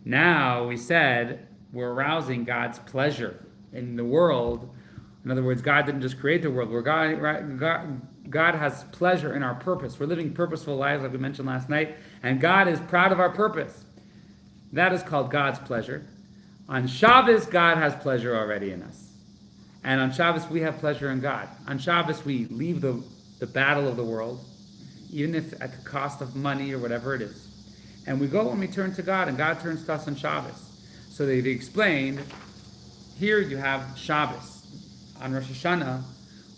[SPEAKER 1] Now, we said we're arousing God's pleasure in the world. In other words, God didn't just create the world. God has pleasure in our purpose. We're living purposeful lives, like we mentioned last night, and God is proud of our purpose. That is called God's pleasure. On Shabbos, God has pleasure already in us. And on Shabbos, we have pleasure in God. On Shabbos, we leave the battle of the world, even if at the cost of money or whatever it is. And we go and we turn to God, and God turns to us on Shabbos. So they've explained, here you have Shabbos on Rosh Hashanah,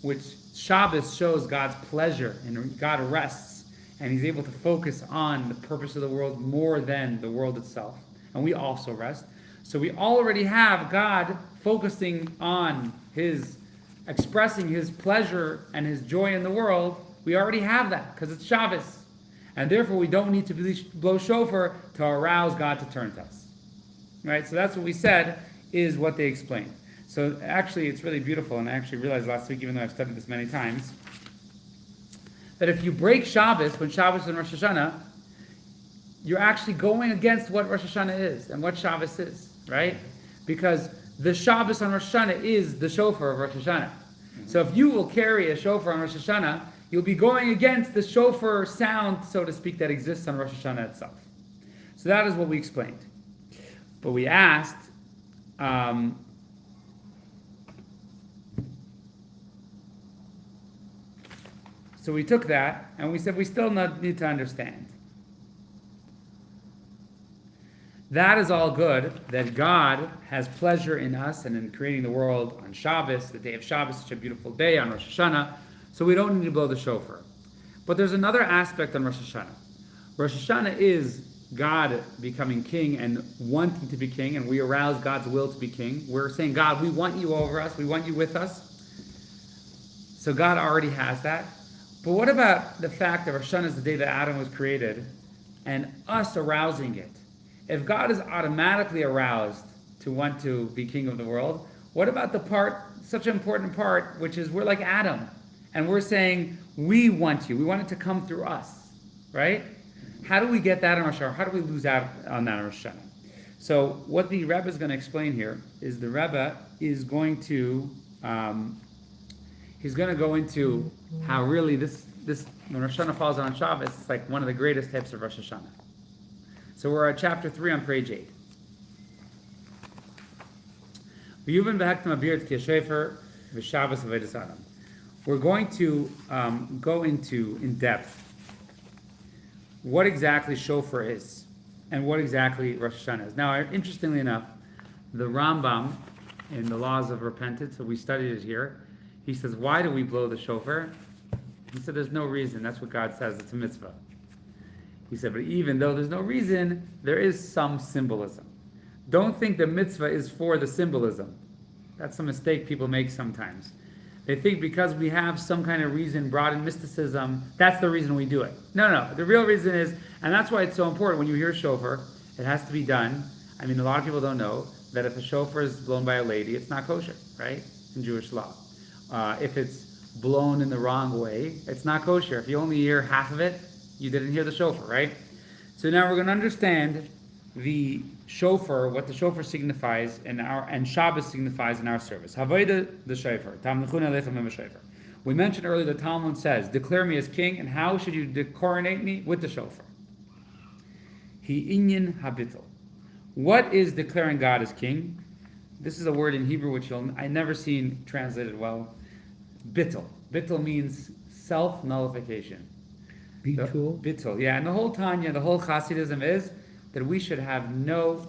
[SPEAKER 1] which Shabbos shows God's pleasure, and God rests, and he's able to focus on the purpose of the world more than the world itself. And we also rest. So we already have God focusing on expressing his pleasure and his joy in the world. We already have that, because it's Shabbos. And therefore, we don't need to blow shofar to arouse God to turn to us. Right? So that's what we said is what they explained. So actually, it's really beautiful, and I actually realized last week, even though I've studied this many times, that if you break Shabbos, when Shabbos is in Rosh Hashanah, you're actually going against what Rosh Hashanah is and what Shabbos is, right? Because the Shabbos on Rosh Hashanah is the shofar of Rosh Hashanah. So if you will carry a shofar on Rosh Hashanah, you'll be going against the shofar sound, so to speak, that exists on Rosh Hashanah itself. So that is what we explained. But we asked, so we took that, and we said we still need to understand. That is all good, that God has pleasure in us and in creating the world on Shabbos, the day of Shabbos, such a beautiful day on Rosh Hashanah, so we don't need to blow the shofar. But there's another aspect on Rosh Hashanah. Rosh Hashanah is God becoming king and wanting to be king, and we arouse God's will to be king. We're saying, God, we want you over us, we want you with us. So God already has that. But what about the fact that Rosh Hashanah is the day that Adam was created, and us arousing it? If God is automatically aroused to want to be king of the world, what about the part, such an important part, which is we're like Adam, and we're saying, we want you, we want it to come through us, right? How do we get that in Rosh Hashanah? How do we lose out on that in Rosh Hashanah? So what the Rebbe is going to explain here is the Rebbe is going to he's going to go into how really this when Rosh Hashanah falls on Shabbos, it's like one of the greatest types of Rosh Hashanah. So we're at chapter 3 on page 8. We're going to go into in depth what exactly shofar is and what exactly Rosh Hashanah is. Now, interestingly enough, the Rambam in the Laws of Repentance, so we studied it here, he says, why do we blow the shofar? He said, there's no reason. That's what God says. It's a mitzvah. He said, but even though there's no reason, there is some symbolism. Don't think the mitzvah is for the symbolism. That's a mistake people make sometimes. They think because we have some kind of reason brought in mysticism, that's the reason we do it. No. The real reason is, and that's why it's so important when you hear shofar, it has to be done. I mean, a lot of people don't know that if a shofar is blown by a lady, it's not kosher, right? In Jewish law. If it's blown in the wrong way, it's not kosher. If you only hear half of it, you didn't hear the shofar, right? So now we're going to understand the shofar, what the shofar signifies and Shabbos signifies in our service. Havayda the shofar. We mentioned earlier the Talmud says, declare me as king, and how should you coronate me? With the shofar. Hi inyan habitel. What is declaring God as king? This is a word in Hebrew which I never seen translated well. Bittel. Bittel means self-nullification. Bittel, yeah. And the whole Tanya, the whole Hasidism is that we should have no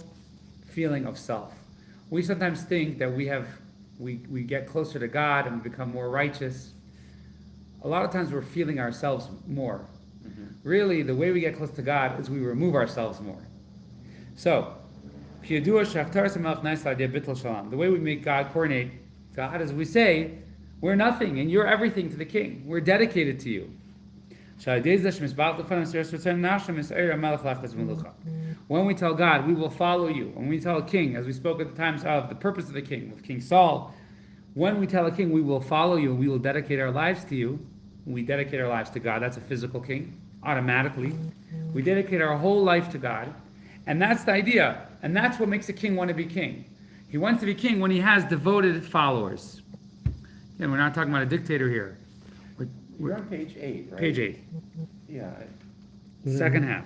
[SPEAKER 1] feeling of self. We sometimes think that we get closer to God and we become more righteous. A lot of times we're feeling ourselves more. Mm-hmm. Really, the way we get close to God is we remove ourselves more. So, the way we make God coronate God is we say, we're nothing and you're everything to the king. We're dedicated to you. When we tell God, we will follow you. When we tell a king, as we spoke at the times of the purpose of the king, with King Saul, when we tell a king, we will follow you, we will dedicate our lives to you, we dedicate our lives to God. That's a physical king, automatically. We dedicate our whole life to God. And that's the idea. And that's what makes a king want to be king. He wants to be king when he has devoted followers. And we're not talking about a dictator here.
[SPEAKER 2] We're on page 8, right?
[SPEAKER 1] Page 8.
[SPEAKER 2] Yeah,
[SPEAKER 1] Second half.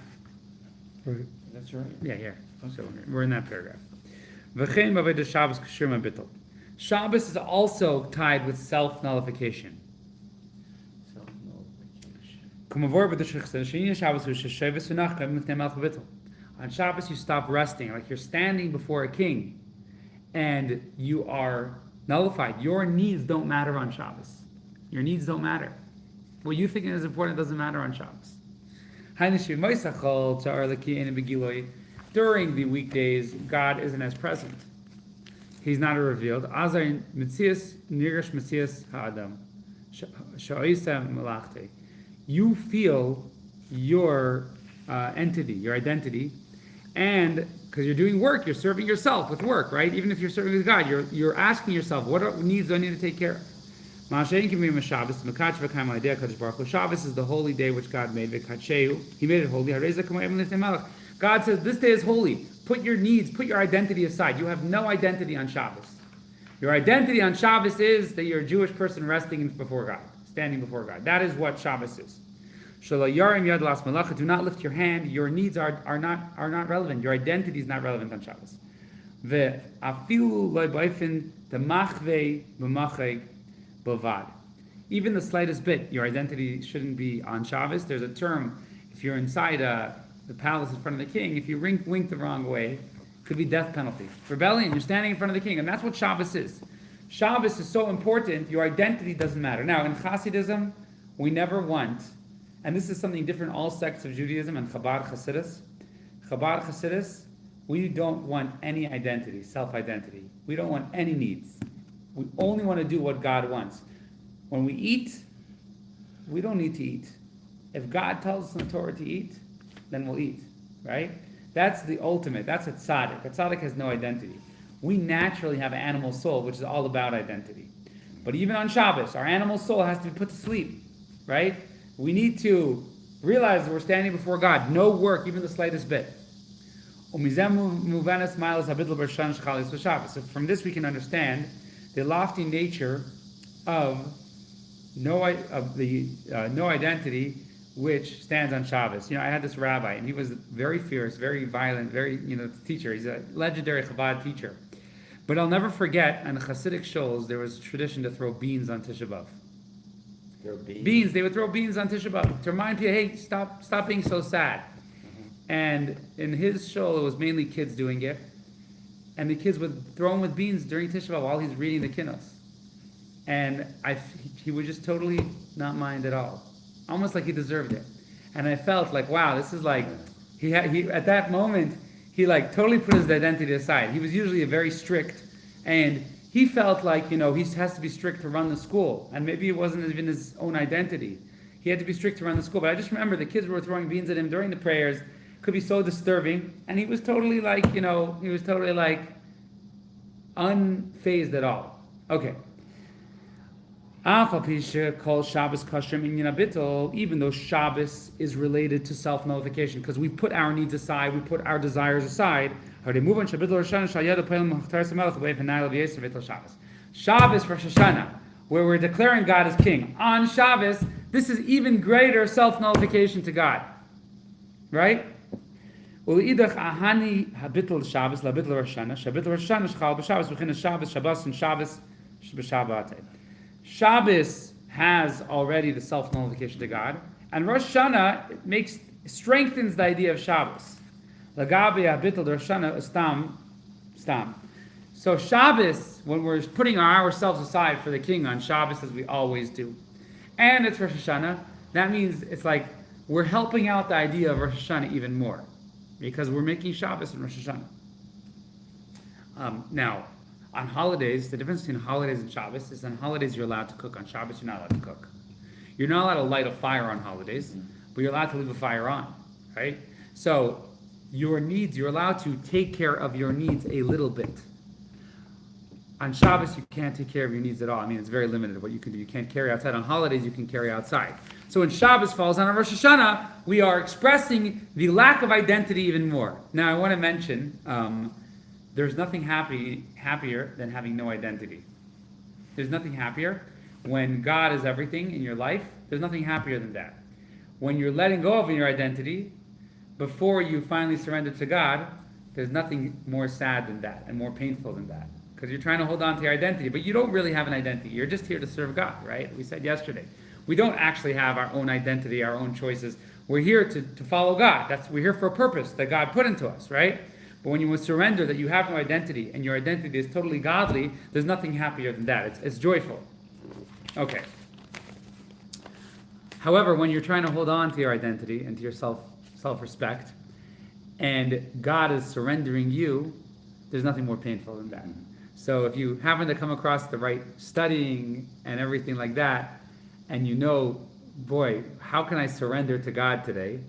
[SPEAKER 3] Right.
[SPEAKER 2] that's right.
[SPEAKER 1] Yeah, here. So we're in that paragraph. Shabbos is also tied with self-nullification. On Shabbos you stop resting, like you're standing before a king, and you are nullified. Your needs don't matter on Shabbos. Your needs don't matter. What you think is important doesn't matter on Shabbos. During the weekdays, God isn't as present. He's not revealed. You feel your entity, your identity, and because you're doing work, you're serving yourself with work, right? Even if you're serving with God, you're asking yourself, what needs do I need to take care of? Shabbos is the holy day which God made. He made it holy. God says, this day is holy. Put your needs, put your identity aside. You have no identity on Shabbos. Your identity on Shabbos is that you're a Jewish person resting before God, standing before God. That is what Shabbos is. Do not lift your hand. Your needs are not relevant. Your identity is not relevant on Shabbos. Even the slightest bit, your identity shouldn't be on Shabbos. There's a term, if you're inside the palace in front of the king, if you wink the wrong way, it could be death penalty. Rebellion, you're standing in front of the king, and that's what Shabbos is. Shabbos is so important, your identity doesn't matter. Now, in Hasidism, we never want, and this is something different in all sects of Judaism and Chabad Hasidus, we don't want any identity, self-identity. We don't want any needs. We only want to do what God wants. When we eat, we don't need to eat. If God tells us in the Torah to eat, then we'll eat, right? That's the ultimate. That's a tzaddik. A tzaddik has no identity. We naturally have an animal soul, which is all about identity. But even on Shabbos, our animal soul has to be put to sleep, right? We need to realize that we're standing before God. No work, even the slightest bit. So from this we can understand the lofty nature of no identity which stands on Shabbos. I had this rabbi, and he was very fierce, very violent, very teacher. He's a legendary Chabad teacher. But I'll never forget, on the Hasidic shows, there was a tradition to throw beans on Tisha B'Av. Beans. They would throw beans on Tisha B'Av to remind people, hey, stop being so sad. And in his show, it was mainly kids doing it, and the kids would throw him with beans during Tisha B'Av while he's reading the Kinnos. And he would just totally not mind at all, almost like he deserved it. And I felt like, wow, this is like he at that moment he like totally put his identity aside. He was usually a very strict, and he felt like he has to be strict to run the school, and maybe it wasn't even his own identity. He had to be strict to run the school. But I just remember the kids were throwing beans at him during the prayers. Could be so disturbing, and he was totally like unfazed at all. Okay. Even though Shabbos is related to self-nullification, because we put our needs aside, we put our desires aside. Shabbos Rosh Hashanah, where we're declaring God as King. On Shabbos, this is even greater self-nullification to God. Right? Shabbos has already the self-nullification to God, and Rosh Hashanah strengthens the idea of Shabbos. So Shabbos, when we're putting ourselves aside for the King on Shabbos, as we always do, and it's Rosh Hashanah, that means it's like we're helping out the idea of Rosh Hashanah even more, because we're making Shabbos and Rosh Hashanah. Now, on holidays, the difference between holidays and Shabbos is on holidays you're allowed to cook. On Shabbos you're not allowed to cook. You're not allowed to light a fire on holidays, but you're allowed to leave a fire on, right? So your needs, you're allowed to take care of your needs a little bit. On Shabbos you can't take care of your needs at all. I mean, it's very limited what you can do. You can't carry outside. On holidays you can carry outside. So when Shabbos falls on Rosh Hashanah, we are expressing the lack of identity even more. Now I want to mention, there's nothing happier than having no identity. There's nothing happier when God is everything in your life. There's nothing happier than that. When you're letting go of your identity before you finally surrender to God, there's nothing more sad than that and more painful than that. Because you're trying to hold on to your identity, but you don't really have an identity. You're just here to serve God, right? We said yesterday. We don't actually have our own identity, our own choices. We're here to follow God. We're here for a purpose that God put into us, right? But when you surrender that you have no identity, and your identity is totally godly, there's nothing happier than that. It's joyful. Okay. However, when you're trying to hold on to your identity and to your self-respect, and God is surrendering you, there's nothing more painful than that. So if you happen to come across the right studying and everything like that, and boy, how can I surrender to God today?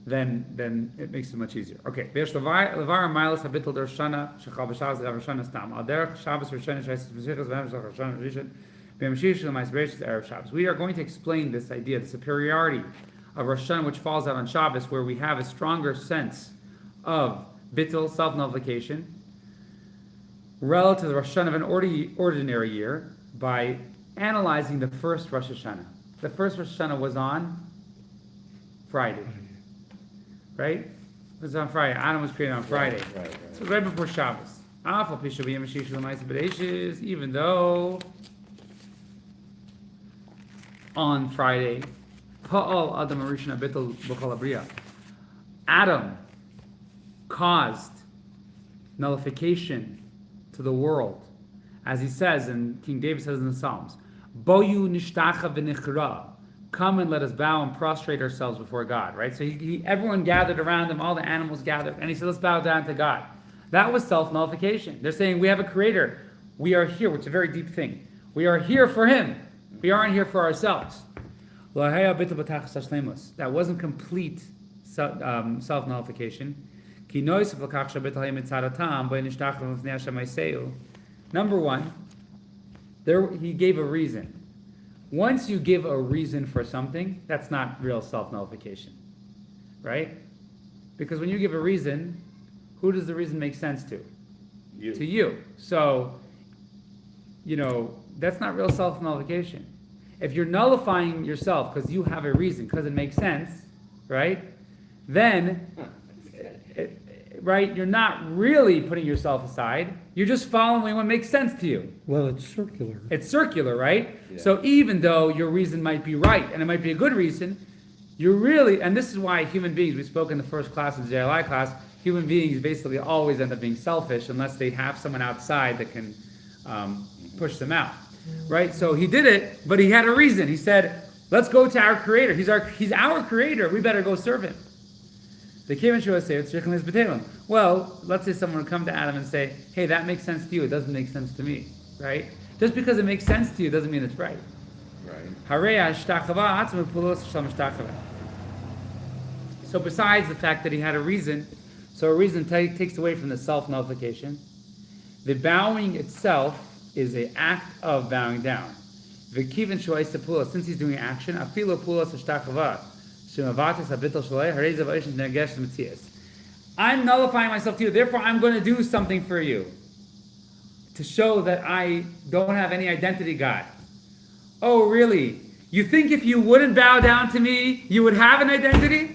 [SPEAKER 1] Then it makes it much easier. Okay. We are going to explain this idea, the superiority of Rosh Hashanah, which falls out on Shabbos, where we have a stronger sense of bittul, self-nullification, relative to the Rosh Hashanah of an ordinary year, by analyzing the first Rosh Hashanah. The first Rosh Hashanah was on Friday. Right? It was on Friday. Adam was created on Friday.
[SPEAKER 2] Right.
[SPEAKER 1] So right before Shabbos. Even though on Friday, Adam caused nullification to the world. As he says, and King David says in the Psalms, Boyu nishtacha v'nichra. Come and let us bow and prostrate ourselves before God, right? So everyone gathered around him, all the animals gathered, and he said, let's bow down to God. That was self-nullification. They're saying, we have a creator. We are here, which is a very deep thing. We are here for him. We aren't here for ourselves. That wasn't complete self-nullification. Number one, he gave a reason. Once you give a reason for something, that's not real self-nullification, right? Because when you give a reason, who does the reason make sense to?
[SPEAKER 2] You.
[SPEAKER 1] To you. So, that's not real self-nullification. If you're nullifying yourself because you have a reason, because it makes sense, right? Then, right, you're not really putting yourself aside. You're just following what makes sense to you.
[SPEAKER 3] Well, it's circular.
[SPEAKER 1] It's circular, right?
[SPEAKER 2] Yeah.
[SPEAKER 1] So even though your reason might be right, and it might be a good reason, you're really, and this is why human beings, we spoke in the first class of the JLI class, human beings basically always end up being selfish unless they have someone outside that can push them out, right? So he did it, but he had a reason. He said, let's go to our creator. He's our creator. We better go serve him. They came and showed us, well, let's say someone would come to Adam and say, hey, that makes sense to you. It doesn't make sense to me, right? Just because it makes sense to you doesn't mean it's right.
[SPEAKER 2] Right.
[SPEAKER 1] So besides the fact that he had a reason, so a reason takes away from the self-nullification, the bowing itself is an act of bowing down. Since he's doing action, I'm nullifying myself to you, therefore I'm going to do something for you to show that I don't have any identity, God. Oh, really? You think if you wouldn't bow down to me, you would have an identity?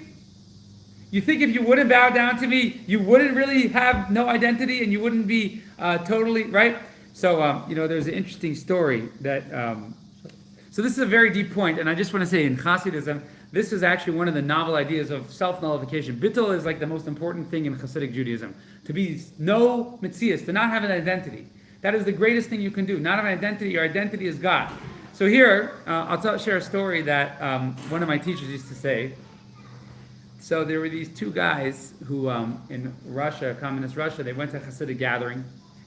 [SPEAKER 1] You think if you wouldn't bow down to me, you wouldn't really have no identity and you wouldn't be totally, right? So, there's an interesting story that, so this is a very deep point, and I just want to say in Hasidism, this is actually one of the novel ideas of self-nullification. Bittul is like the most important thing in Hasidic Judaism. To be no mitzias, to not have an identity. That is the greatest thing you can do. Not have an identity, your identity is God. So here, I'll share a story that one of my teachers used to say. So there were these two guys who, in Russia, communist Russia, they went to a Hasidic gathering,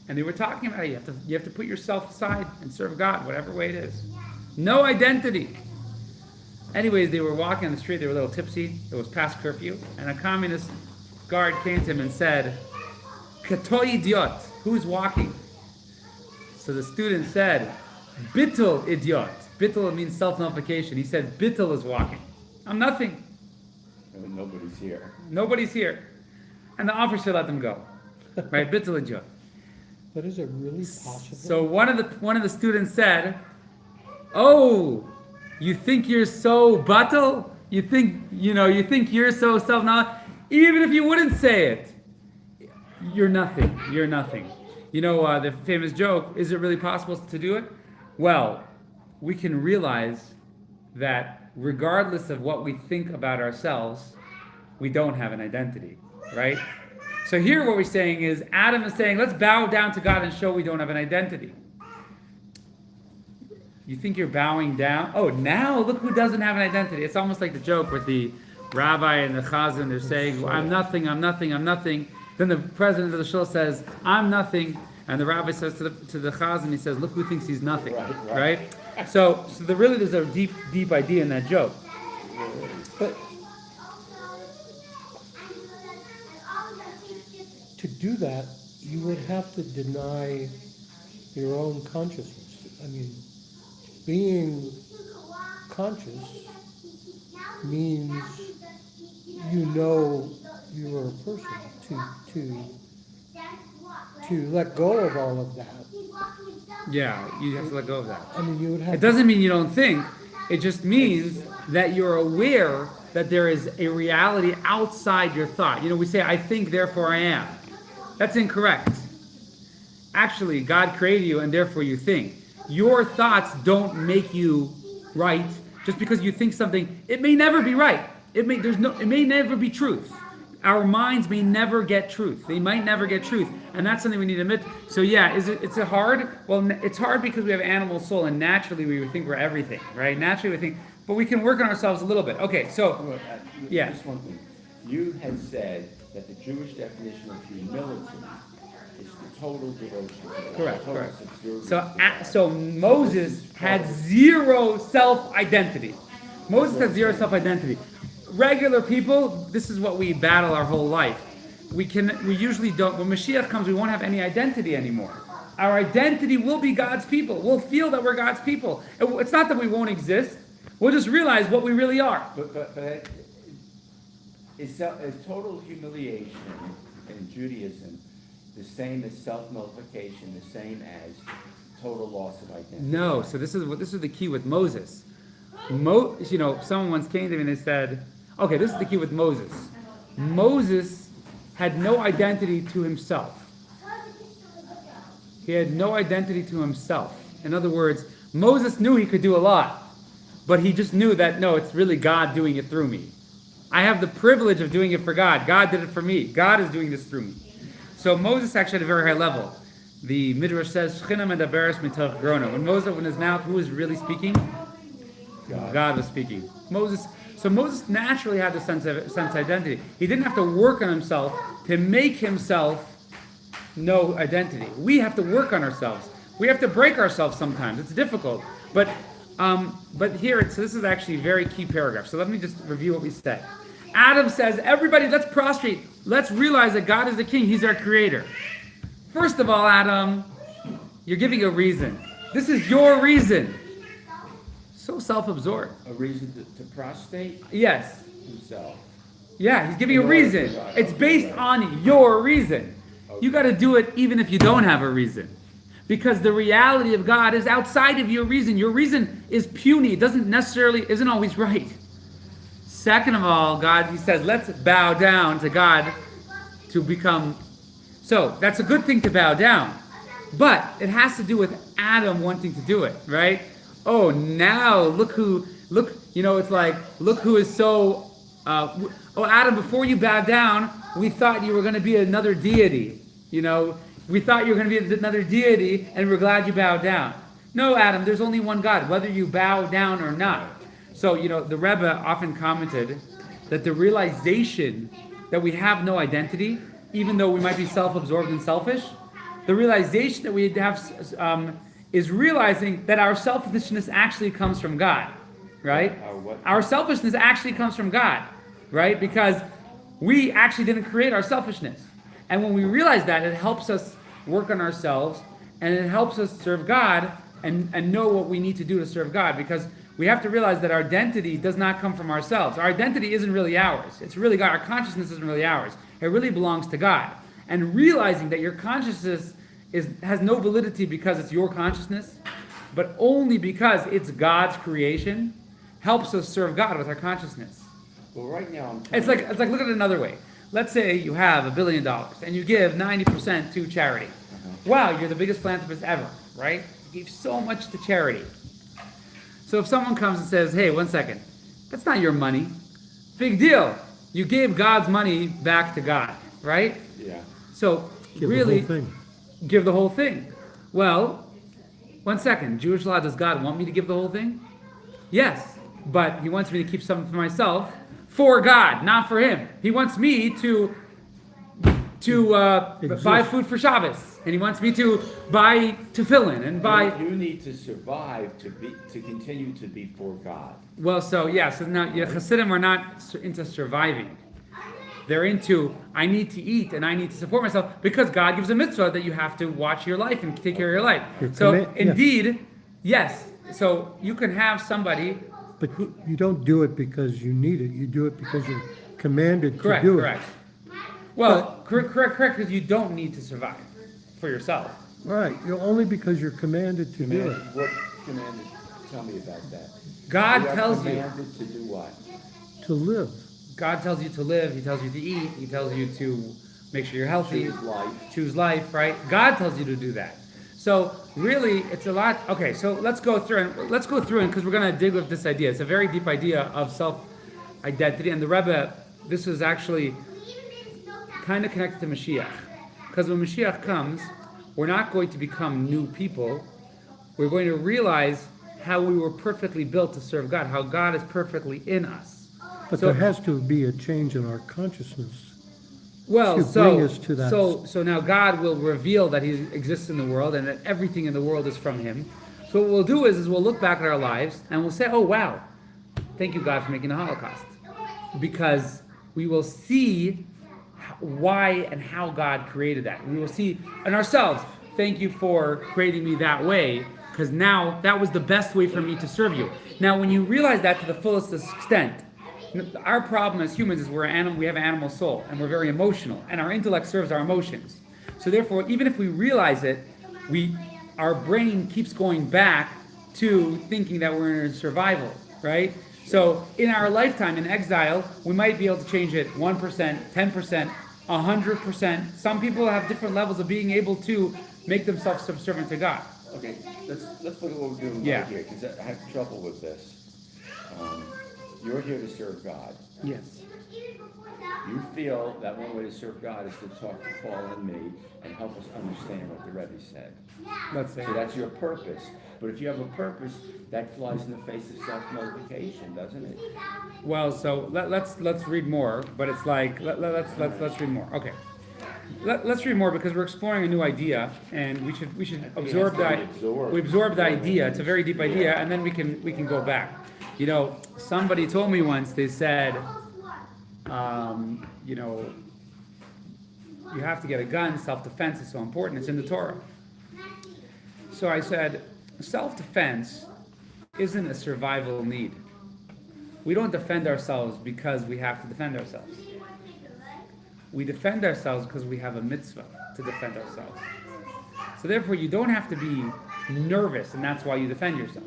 [SPEAKER 1] and they were talking about you have to put yourself aside and serve God, whatever way it is. No identity. Anyways, they were walking on the street, they were a little tipsy, it was past curfew, and a communist guard came to him and said, Kato idiot, who's walking? So the student said, Bittul idiot. Bittul means self-nullification. He said, Bittul is walking. I'm nothing.
[SPEAKER 2] Nobody's here.
[SPEAKER 1] Nobody's here. And the officer let them go. Right, Bittul idiot.
[SPEAKER 3] But is it really possible?
[SPEAKER 1] So one of the students said, oh, you think you're so batal? You think you're so self-knowledge? Even if you wouldn't say it, you're nothing. You're nothing. The famous joke, is it really possible to do it? Well, we can realize that regardless of what we think about ourselves, we don't have an identity, right? So here what we're saying is, Adam is saying, let's bow down to God and show we don't have an identity. You think you're bowing down? Oh, now look who doesn't have an identity. It's almost like the joke with the rabbi and the chazan. They're saying, well, I'm nothing, I'm nothing, I'm nothing. Then the president of the shul says, I'm nothing. And the rabbi says to the chazan, he says, look who thinks he's nothing, right? So there's a deep idea in that joke.
[SPEAKER 3] But to do that, you would have to deny your own consciousness. I mean, being conscious means you know you're a person. To let go of all of that.
[SPEAKER 1] Yeah, you have to let go of that.
[SPEAKER 3] I mean, you would have.
[SPEAKER 1] It doesn't mean you don't think. It just means that you're aware that there is a reality outside your thought. We say, I think, therefore I am. That's incorrect. Actually, God created you and therefore you think. Your thoughts don't make you right. Just because you think something, it may never be right. It may never be truth. Our minds may never get truth. They might never get truth. And that's something we need to admit. So yeah, it's a hard? Well, it's hard because we have animal soul and naturally we would think we're everything, right? Naturally we think, but we can work on ourselves a little bit. Okay, so, yeah.
[SPEAKER 2] Just one thing. You had said that the Jewish definition of humility is the total devotion to God.
[SPEAKER 1] Correct.
[SPEAKER 2] Subservience
[SPEAKER 1] So,
[SPEAKER 2] to God.
[SPEAKER 1] so Moses had zero self-identity. Moses had zero self-identity. Regular people, this is what we battle our whole life. We usually don't, when Mashiach comes, we won't have any identity anymore. Our identity will be God's people. We'll feel that we're God's people. It's not that we won't exist. We'll just realize what we really are.
[SPEAKER 2] But is total humiliation in Judaism the same as self-nullification, the same as total loss of identity?
[SPEAKER 1] No, so this is the key with Moses. Someone once came to me and they said, okay, this is the key with Moses. Moses had no identity to himself. He had no identity to himself. In other words, Moses knew he could do a lot, but he just knew that, no, it's really God doing it through me. I have the privilege of doing it for God. God did it for me. God is doing this through me. So Moses actually at a very high level. The Midrash says, "Shechina medaberes mitoch grona." When Moses opened his mouth, who was really speaking? God was speaking. So Moses naturally had the sense of identity. He didn't have to work on himself to make himself know identity. We have to work on ourselves. We have to break ourselves sometimes. It's difficult. But here, this is actually a very key paragraph. So let me just review what we said. Adam says, everybody, let's prostrate. Let's realize that God is the king. He's our creator. First of all, Adam, you're giving a reason. This is your reason. So self-absorbed.
[SPEAKER 2] A reason to prostrate
[SPEAKER 1] Yes.
[SPEAKER 2] himself.
[SPEAKER 1] Yeah, he's giving a reason. It's based on your reason. You got to do it even if you don't have a reason. Because the reality of God is outside of your reason. Your reason is puny. It isn't always right. Second of all, he says, let's bow down to God to become. So that's a good thing to bow down. But it has to do with Adam wanting to do it, right? Oh, now look who is so, Adam, before you bow down, we thought you were going to be another deity. We thought you were going to be another deity, and we're glad you bowed down. No, Adam, there's only one God, whether you bow down or not. So, the Rebbe often commented that the realization that we have no identity, even though we might be self-absorbed and selfish, the realization that we have is realizing that our selfishness actually comes from God, right? Our selfishness actually comes from God, right? Because we actually didn't create our selfishness. And when we realize that, it helps us work on ourselves, and it helps us serve God and know what we need to do to serve God, because we have to realize that our identity does not come from ourselves. Our identity isn't really ours. It's really God. Our consciousness isn't really ours. It really belongs to God. And realizing that your consciousness has no validity because it's your consciousness, but only because it's God's creation, helps us serve God with our consciousness.
[SPEAKER 2] Well, right now
[SPEAKER 1] It's like look at it another way. Let's say you have $1 billion and you give 90% to charity. Wow, you're the biggest philanthropist ever, right? You gave so much to charity. So if someone comes and says, hey, 1 second, that's not your money. Big deal. You gave God's money back to God, right?
[SPEAKER 2] Yeah.
[SPEAKER 1] So
[SPEAKER 3] Give
[SPEAKER 1] really,
[SPEAKER 3] the whole thing.
[SPEAKER 1] give the whole thing. Well, 1 second, Jewish law, does God want me to give the whole thing? Yes, but he wants me to keep something for myself, for God, not for him. He wants me to buy food for Shabbos, and he wants me to buy tefillin and buy.
[SPEAKER 2] You need to survive to continue to be for God.
[SPEAKER 1] Well, so now Hasidim are not into surviving. They're into, I need to eat and I need to support myself, because God gives a mitzvah that you have to watch your life and take care of your life. Indeed, yes. So you can have somebody.
[SPEAKER 3] But you don't do it because you need it. You do it because you're commanded to do it.
[SPEAKER 1] Correct. Well, correct, because you don't need to survive for yourself.
[SPEAKER 3] Right. You're only because you're commanded to do it.
[SPEAKER 2] What commanded? Tell me about that.
[SPEAKER 1] God
[SPEAKER 2] You are
[SPEAKER 1] tells you.
[SPEAKER 2] commanded to do what?
[SPEAKER 3] To live.
[SPEAKER 1] God tells you to live. He tells you to eat. He tells you to make sure you're healthy.
[SPEAKER 2] Choose life.
[SPEAKER 1] Choose life, right? God tells you to do that. So really, it's a lot. Okay, so let's go through and because we're going to dig with this idea. It's a very deep idea of self-identity, and the Rebbe, this is actually kind of connected to Mashiach, because when Mashiach comes, we're not going to become new people. We're going to realize how we were perfectly built to serve God, how God is perfectly in us.
[SPEAKER 3] But
[SPEAKER 1] So-
[SPEAKER 3] there has to be a change in our consciousness.
[SPEAKER 1] Well,
[SPEAKER 3] to bring us to that.
[SPEAKER 1] so now God will reveal that He exists in the world and that everything in the world is from Him. So what we'll do is we'll look back at our lives and we'll say, oh wow, thank you God for making the Holocaust. Because we will see why and how God created that. We will see in ourselves, thank you for creating me that way, because now that was the best way for me to serve you. Now when you realize that to the fullest extent, Our problem as humans is we have an animal soul, and we're very emotional, and our intellect serves our emotions. So therefore, even if we realize it, our brain keeps going back to thinking that we're in survival, right? So in our lifetime in exile, we might be able to change it 1%, 10%, 100%. Some people have different levels of being able to make themselves subservient to God.
[SPEAKER 2] Okay, let's look at what we're doing
[SPEAKER 1] Yeah.
[SPEAKER 2] right here, because I have trouble with this. You're here to serve God.
[SPEAKER 1] Yes.
[SPEAKER 2] You feel that one way to serve God is to talk to Paul and me and help us understand what the Rebbe said.
[SPEAKER 1] Let's say.
[SPEAKER 2] So that's your purpose. But if you have a purpose, that flies in the face of self-nullification, doesn't it?
[SPEAKER 1] Well, so let's read more, but it's like let's read more. Okay. Let's read more because we're exploring a new idea, and we should absorb that. We absorb the idea. It's a very deep idea, and then we can go back. You know, somebody told me once. They said, you know, you have to get a gun. Self-defense is so important. It's in the Torah. So I said, self-defense isn't a survival need. We don't defend ourselves because we have to defend ourselves. We defend ourselves because we have a mitzvah to defend ourselves. So therefore, you don't have to be nervous, and that's why you defend yourself.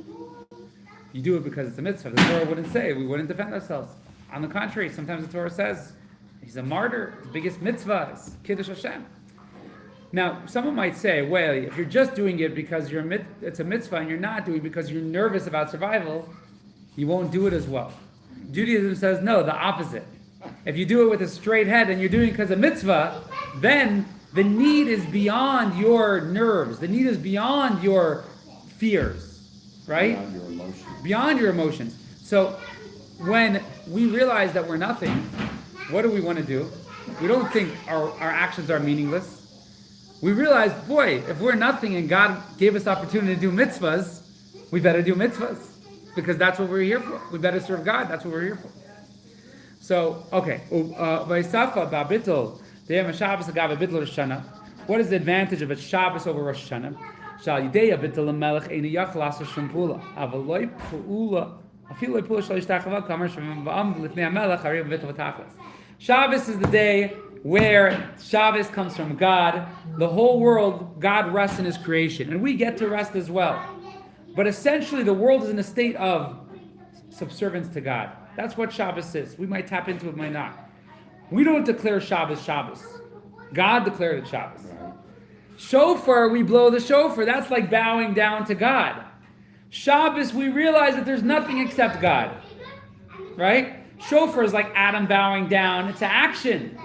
[SPEAKER 1] You do it because it's a mitzvah. The Torah wouldn't say we wouldn't defend ourselves. On the contrary, sometimes the Torah says he's a martyr. The biggest mitzvah is Kiddush Hashem. Now, someone might say, well, if you're just doing it because it's a mitzvah and you're not doing it because you're nervous about survival, you won't do it as well. Judaism says, no, the opposite. If you do it with a straight head and you're doing it because of mitzvah, then the need is beyond your nerves. The need is beyond your fears, right?
[SPEAKER 2] Beyond your emotions.
[SPEAKER 1] Beyond your emotions. So when we realize that we're nothing, what do we want to do? We don't think our actions are meaningless. We realize, boy, if we're nothing and God gave us the opportunity to do mitzvahs, we better do mitzvahs. Because that's what we're here for. We better serve God. That's what we're here for. So, okay. What is the advantage of a Shabbos over Rosh Hashanah? Shabbos is the day where Shabbos comes from God. The whole world, God rests in His creation. And we get to rest as well. But essentially, the world is in a state of subservience to God. That's what Shabbos is. We might tap into it, might not. We don't declare Shabbos Shabbos. God declared it Shabbos.
[SPEAKER 2] Right.
[SPEAKER 1] Shofar, we blow the shofar. That's like bowing down to God. Shabbos, we realize that there's nothing except God. Right? Shofar is like Adam bowing down. It's an action.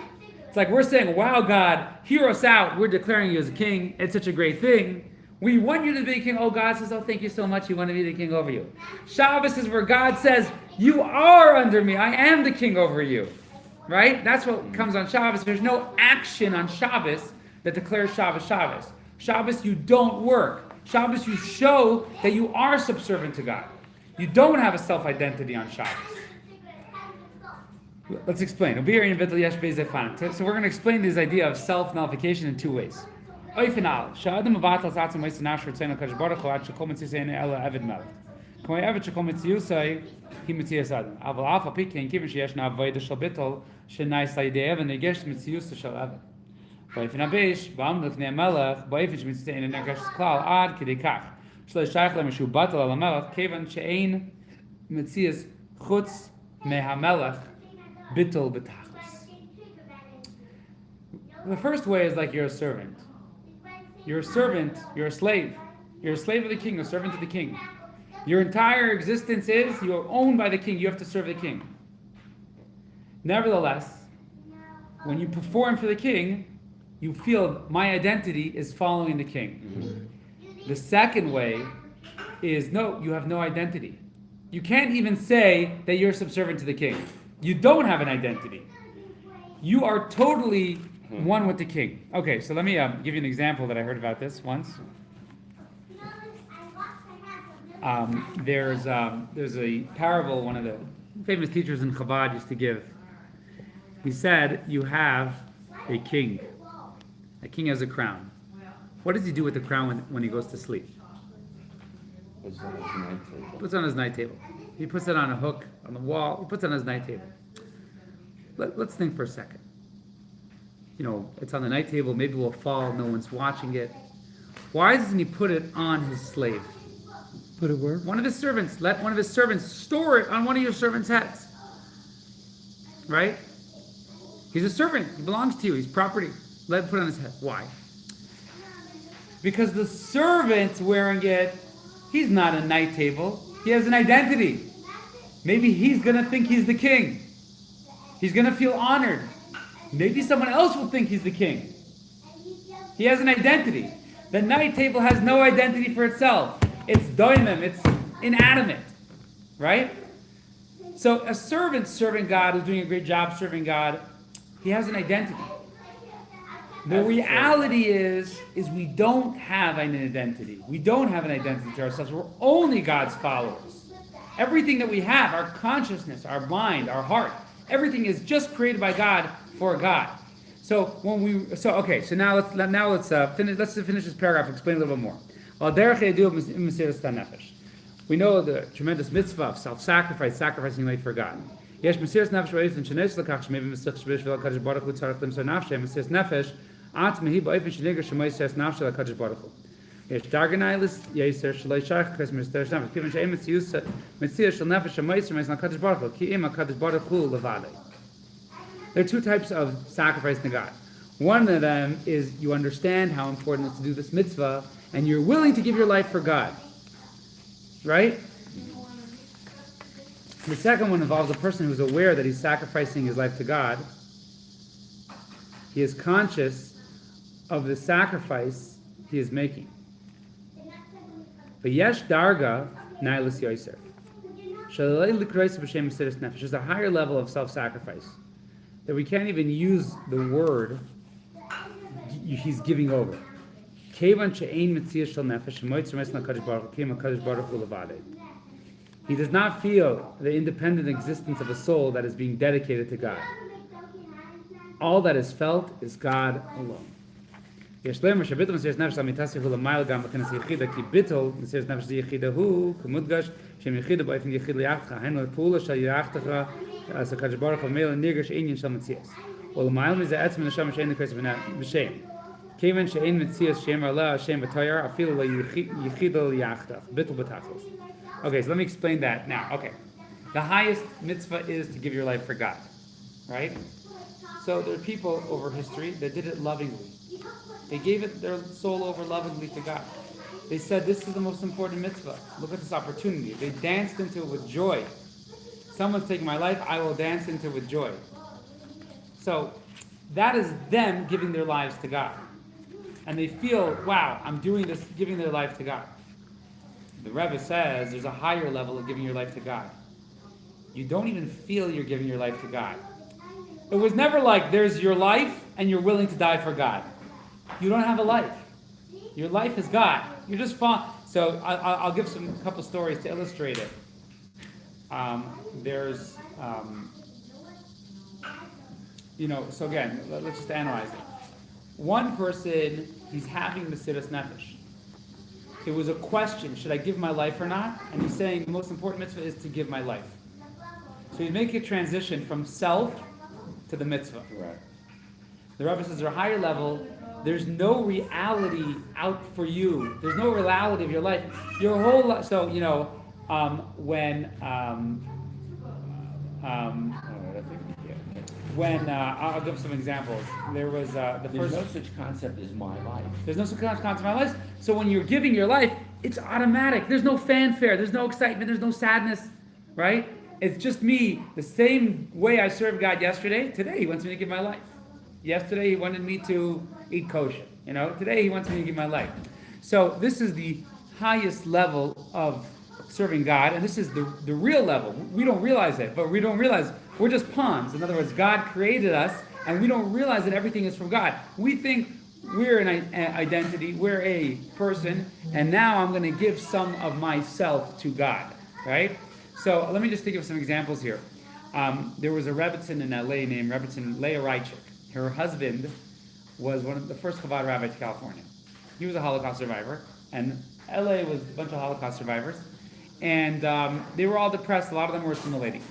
[SPEAKER 1] It's like we're saying, wow, God, hear us out. We're declaring you as a king. It's such a great thing. We want you to be king. Oh, God says, oh, thank you so much. You want to be the king over you. Shabbos is where God says, you are under me. I am the king over you. Right? That's what comes on Shabbos. There's no action on Shabbos that declares Shabbos Shabbos. Shabbos, you don't work. Shabbos, you show that you are subservient to God. You don't have a self-identity on Shabbos. Let's explain. So we're going to explain this idea of self-nullification in two ways. Oifenal, sha'adam avatal satzim ois nashur tzena kadosh baruch hu ad shekol mitzvusei ela eved melech. K'may eved shekol mitzvusei hi mitzvus adam. Aval af al pi kein kiven sheyeshna avodah shel bittul shenais la'idei eved negesh mitzvus shel eved. Ba'ofen habesh ba'am lefnei melech ba'ofen shemitzvusei negesh klal ad kidei kach. Shlo yishayach lem shu batal al melech kevan she'ein mitzvus chutz mehamelech bittul b'tachlis. The first way is like you're a servant. You're a servant, you're a slave. You're a slave of the king, a servant of the king. Your entire existence is you're owned by the king, you have to serve the king. Nevertheless, when you perform for the king, you feel my identity is following the king. The second way is no, you have no identity. You can't even say that you're subservient to the king. You don't have an identity. You are totally one with the king. Okay, so let me give you an example that I heard about this once. There's a parable one of the famous teachers in Chabad used to give. He said, you have a king. A king has a crown. What does he do with the crown when he goes to sleep?
[SPEAKER 2] Puts it on his night table.
[SPEAKER 1] Puts it on his night table. He puts it on a hook on the wall. He puts it on his night table. Let's think for a second. It's on the night table. Maybe it will fall. No one's watching it. Why doesn't he put it on his slave?
[SPEAKER 3] Put it where?
[SPEAKER 1] One of his servants. Let one of his servants store it on one of your servants' heads. Right? He's a servant. He belongs to you. He's property. Let it put it on his head. Why? Because the servant wearing it, he's not a night table. He has an identity. Maybe he's going to think he's the king. He's going to feel honored. Maybe someone else will think he's the king. He has an identity. The night table has no identity for itself. It's doimim. It's inanimate. Right? So a servant serving God, who's doing a great job serving God, he has an identity. The reality is we don't have an identity. We don't have an identity to ourselves. We're only God's followers. Everything that we have, our consciousness, our mind, our heart, everything is just created by God for God. So now let's finish this paragraph. Explain a little bit more. We know the tremendous mitzvah of self-sacrifice, sacrificing life for God. Yes, Mesiras Nefesh Ba'ofen sheneis l'kach shemei b'mesich shebeish v'lo kadosh baruch hu tzarich limsor nafshe Mesiras Nefesh atmehi ba'ofen sheniger shemei Mesiras nafshe l'kadosh baruch hu. Yes, darganailis yeser shalei shach kres Mesiras Nefesh kiven she'em Mesiras shel Nefesh shemei Mesiras l'kadosh baruch hu ki im hakadosh baruch hu levadei. There are two types of sacrifice to God. One of them is you understand how important it is to do this mitzvah, and you're willing to give your life for God. Right? The second one involves a person who's aware that he's sacrificing his life to God. He is conscious of the sacrifice he is making. V'yesh darga nailis yoser. There's a higher level of self-sacrifice that we can't even use the word he's giving over. He does not feel the independent existence of a soul that is being dedicated to God. All that is felt is God alone. Okay, so let me explain that now. Okay. The highest mitzvah is to give your life for God. Right? So there are people over history that did it lovingly. They gave it their soul over lovingly to God. They said, this is the most important mitzvah. Look at this opportunity. They danced into it with joy. Someone's taking my life, I will dance into it with joy. So that is them giving their lives to God. And they feel, wow, I'm doing this, giving their life to God. The Rebbe says there's a higher level of giving your life to God. You don't even feel you're giving your life to God. It was never like there's your life and you're willing to die for God. You don't have a life. Your life is God. You're just fine. So I'll give a couple stories to illustrate it. So again, let's just analyze it. One person, he's having Mesiras Nefesh. It was a question, should I give my life or not? And he's saying the most important mitzvah is to give my life. So he's making a transition from self to the mitzvah.
[SPEAKER 2] Right.
[SPEAKER 1] The Rebbe says, at a higher level, there's no reality out for you. There's no reality of your life. Your whole life. So, I'll give some examples. There was
[SPEAKER 2] There's no such concept as my life.
[SPEAKER 1] There's no such concept in my life. So when you're giving your life, it's automatic. There's no fanfare. There's no excitement. There's no sadness, right? It's just me. The same way I served God yesterday, today He wants me to give my life. Yesterday He wanted me to eat kosher. Today He wants me to give my life. So this is the highest level of serving God, and this is the real level. We don't realize it, but we don't realize we're just pawns. In other words, God created us, and we don't realize that everything is from God. We think we're an identity, we're a person, and now I'm going to give some of myself to God, right? So let me just think of some examples here. There was a Rebbitzin in LA named Rebbitzin Leah Reichik. Her husband was one of the first Chabad rabbis to California. He was a Holocaust survivor. and LA was a bunch of Holocaust survivors, and they were all depressed. A lot of them were assimilating.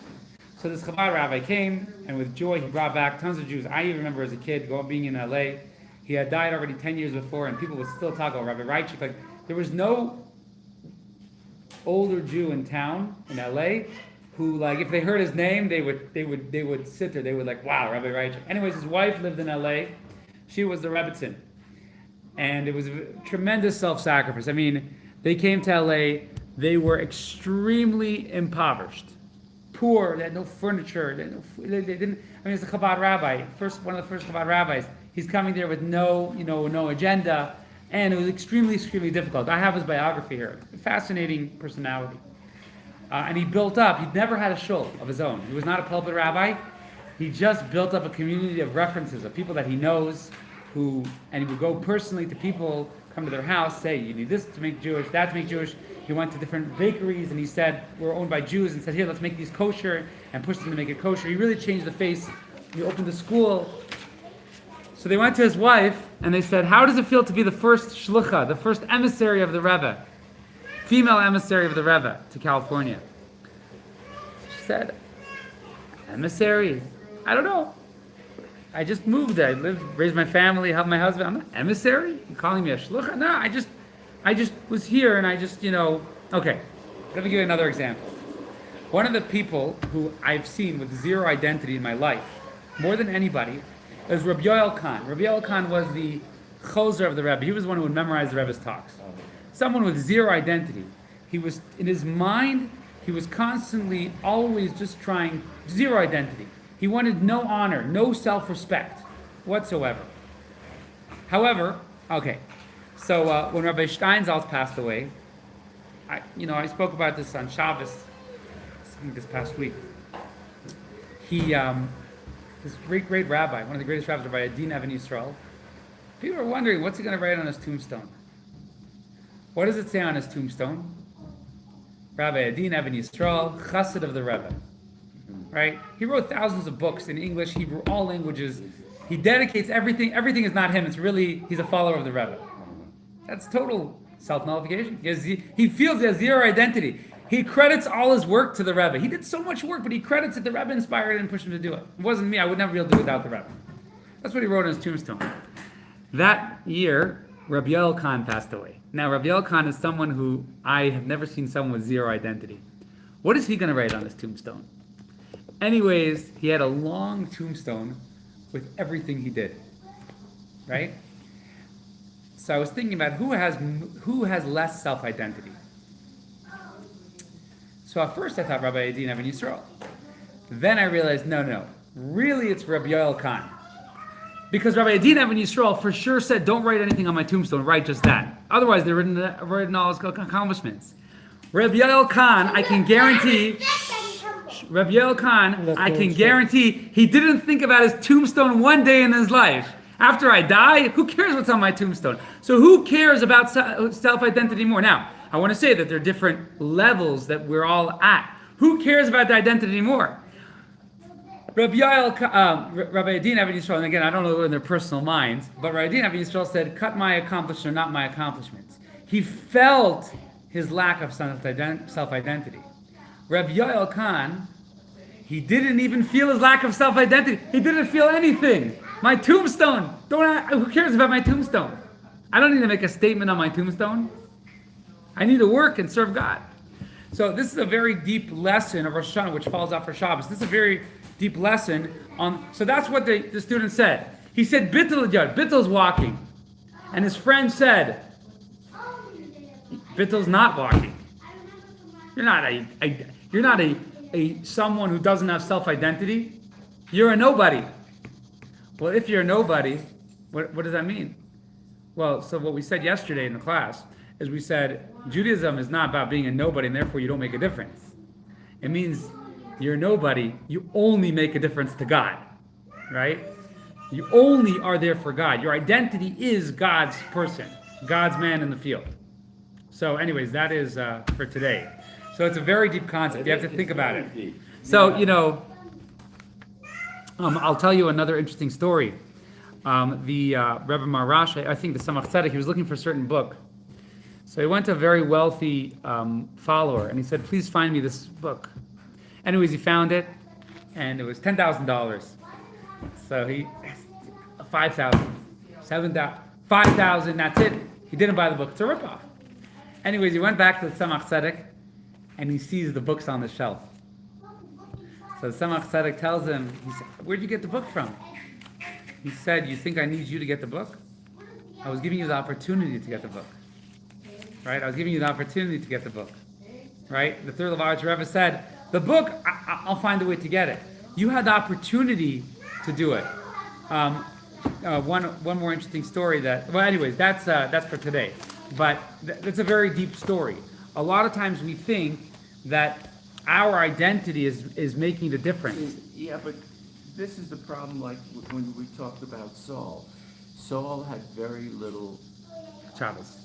[SPEAKER 1] So this Chabad rabbi came, and with joy he brought back tons of Jews. I even remember as a kid being in LA. He had died already 10 years before, and people would still talk about Rabbi Reichik. Like, there was no older Jew in town in LA who, like, if they heard his name, they would sit there. They would like, wow, Rabbi Reichik. Anyways, his wife lived in LA. She was the Rebbitzin. And it was a tremendous self-sacrifice. I mean, they came to LA. They were extremely impoverished, poor. They had no furniture. They didn't. I mean, it's a Chabad rabbi, one of the first Chabad rabbis. He's coming there with no agenda, and it was extremely, extremely difficult. I have his biography here. Fascinating personality. And he built up. He'd never had a shul of his own. He was not a pulpit rabbi. He just built up a community of references, of people that he knows, and he would go personally to people, come to their house, say, you need this to make Jewish, that to make Jewish. He went to different bakeries, and he said, we're owned by Jews, and said, here, let's make these kosher, and pushed them to make it kosher. He really changed the face. He opened a school. So they went to his wife, and they said, how does it feel to be the first shlucha, the first emissary of the Rebbe, female emissary of the Rebbe to California? She said, emissary? I don't know. I just moved. I raised my family, helped my husband. I'm not emissary? You calling me a shlucha? No, I just was here, and okay. Let me give you another example. One of the people who I've seen with zero identity in my life, more than anybody, is Rabbi Yoel Khan. Rabbi Yoel Khan was the choser of the Rebbe. He was the one who would memorize the Rebbe's talks. Someone with zero identity. He was, in his mind, he was constantly, always just trying, zero identity. He wanted no honor, no self-respect whatsoever. However, okay, so when Rabbi Steinsaltz passed away, I spoke about this on Shabbos, I think this past week. He, this great rabbi, one of the greatest rabbis, Rabbi Adin Even Yisrael. People are wondering, what's he going to write on his tombstone? What does it say on his tombstone? Rabbi Adin Even Yisrael, Chassid of the Rebbe. Right? He wrote thousands of books in English, Hebrew, all languages. He dedicates everything. Everything is not him. It's really, he's a follower of the Rebbe. That's total self-nullification. He feels he has zero identity. He credits all his work to the Rebbe. He did so much work, but he credits it. The Rebbe inspired him and pushed him to do it. It wasn't me. I would never be able to do it without the Rebbe. That's what he wrote on his tombstone. That year, Rabbi Yoel Khan passed away. Now, Rabbi Yoel Khan is someone who I have never seen someone with zero identity. What is he going to write on his tombstone? Anyways, he had a long tombstone with everything he did. Right? So I was thinking about who has less self-identity. So at first I thought Rabbi Adin Even Yisrael. Then I realized, no. Really it's Rabbi Yoel Khan. Because Rabbi Adin Even Yisrael for sure said, don't write anything on my tombstone, write just that. Otherwise they're written all his accomplishments. Rabbi Yoel Khan, I can guarantee, he didn't think about his tombstone one day in his life. After I die, who cares what's on my tombstone? So who cares about self-identity more? Now, I want to say that there are different levels that we're all at. Who cares about the identity more? Rabbi Adin Even Yisrael, and again, I don't know in their personal minds, but Rabbi Adin Even Yisrael said, cut my accomplishments, not my accomplishments. He felt his lack of self-identity. Rabbi Yoel Khan, he didn't even feel his lack of self-identity. He didn't feel anything. My tombstone. Who cares about my tombstone? I don't need to make a statement on my tombstone. I need to work and serve God. So this is a very deep lesson of Rosh Hashanah, which falls out for Shabbos. This is a very deep lesson on. So that's what the student said. He said, Bittel's walking, and his friend said, Bittel's not walking. You're not a someone who doesn't have self-identity. You're a nobody. Well, if you're a nobody, what does that mean? Well, so what we said yesterday in the class is we said Judaism is not about being a nobody and therefore you don't make a difference. It means you're a nobody, you only make a difference to God, right? You only are there for God. Your identity is God's person, God's man in the field. So anyways, that is for today. So it's a very deep concept. You have to think about it. So, I'll tell you another interesting story. The Rebbe Marash, I think the Samach Tzedek, he was looking for a certain book So he went to a very wealthy follower, and he said, "Please find me this book." Anyways, he found it, and it was $10,000. So he 5,000, 7,000, 5,000. That's it. He didn't buy the book. It's a ripoff. Anyways, he went back to the Tzemach Tzedek, and he sees the books on the shelf. So the Tzemach Tzedek tells him, he said, "Where'd you get the book from?" He said, "You think I need you to get the book? I was giving you the opportunity to get the book. Right? I was giving you the opportunity to get the book." Right? The third Lubavitch Rebbe said, "The book, I'll find a way to get it. You had the opportunity to do it." One more interesting story anyways, that's for today. But that's a very deep story. A lot of times we think that our identity is making the difference.
[SPEAKER 2] Yeah, but this is the problem, like when we talked about Saul. Saul had very little
[SPEAKER 1] Shabbos.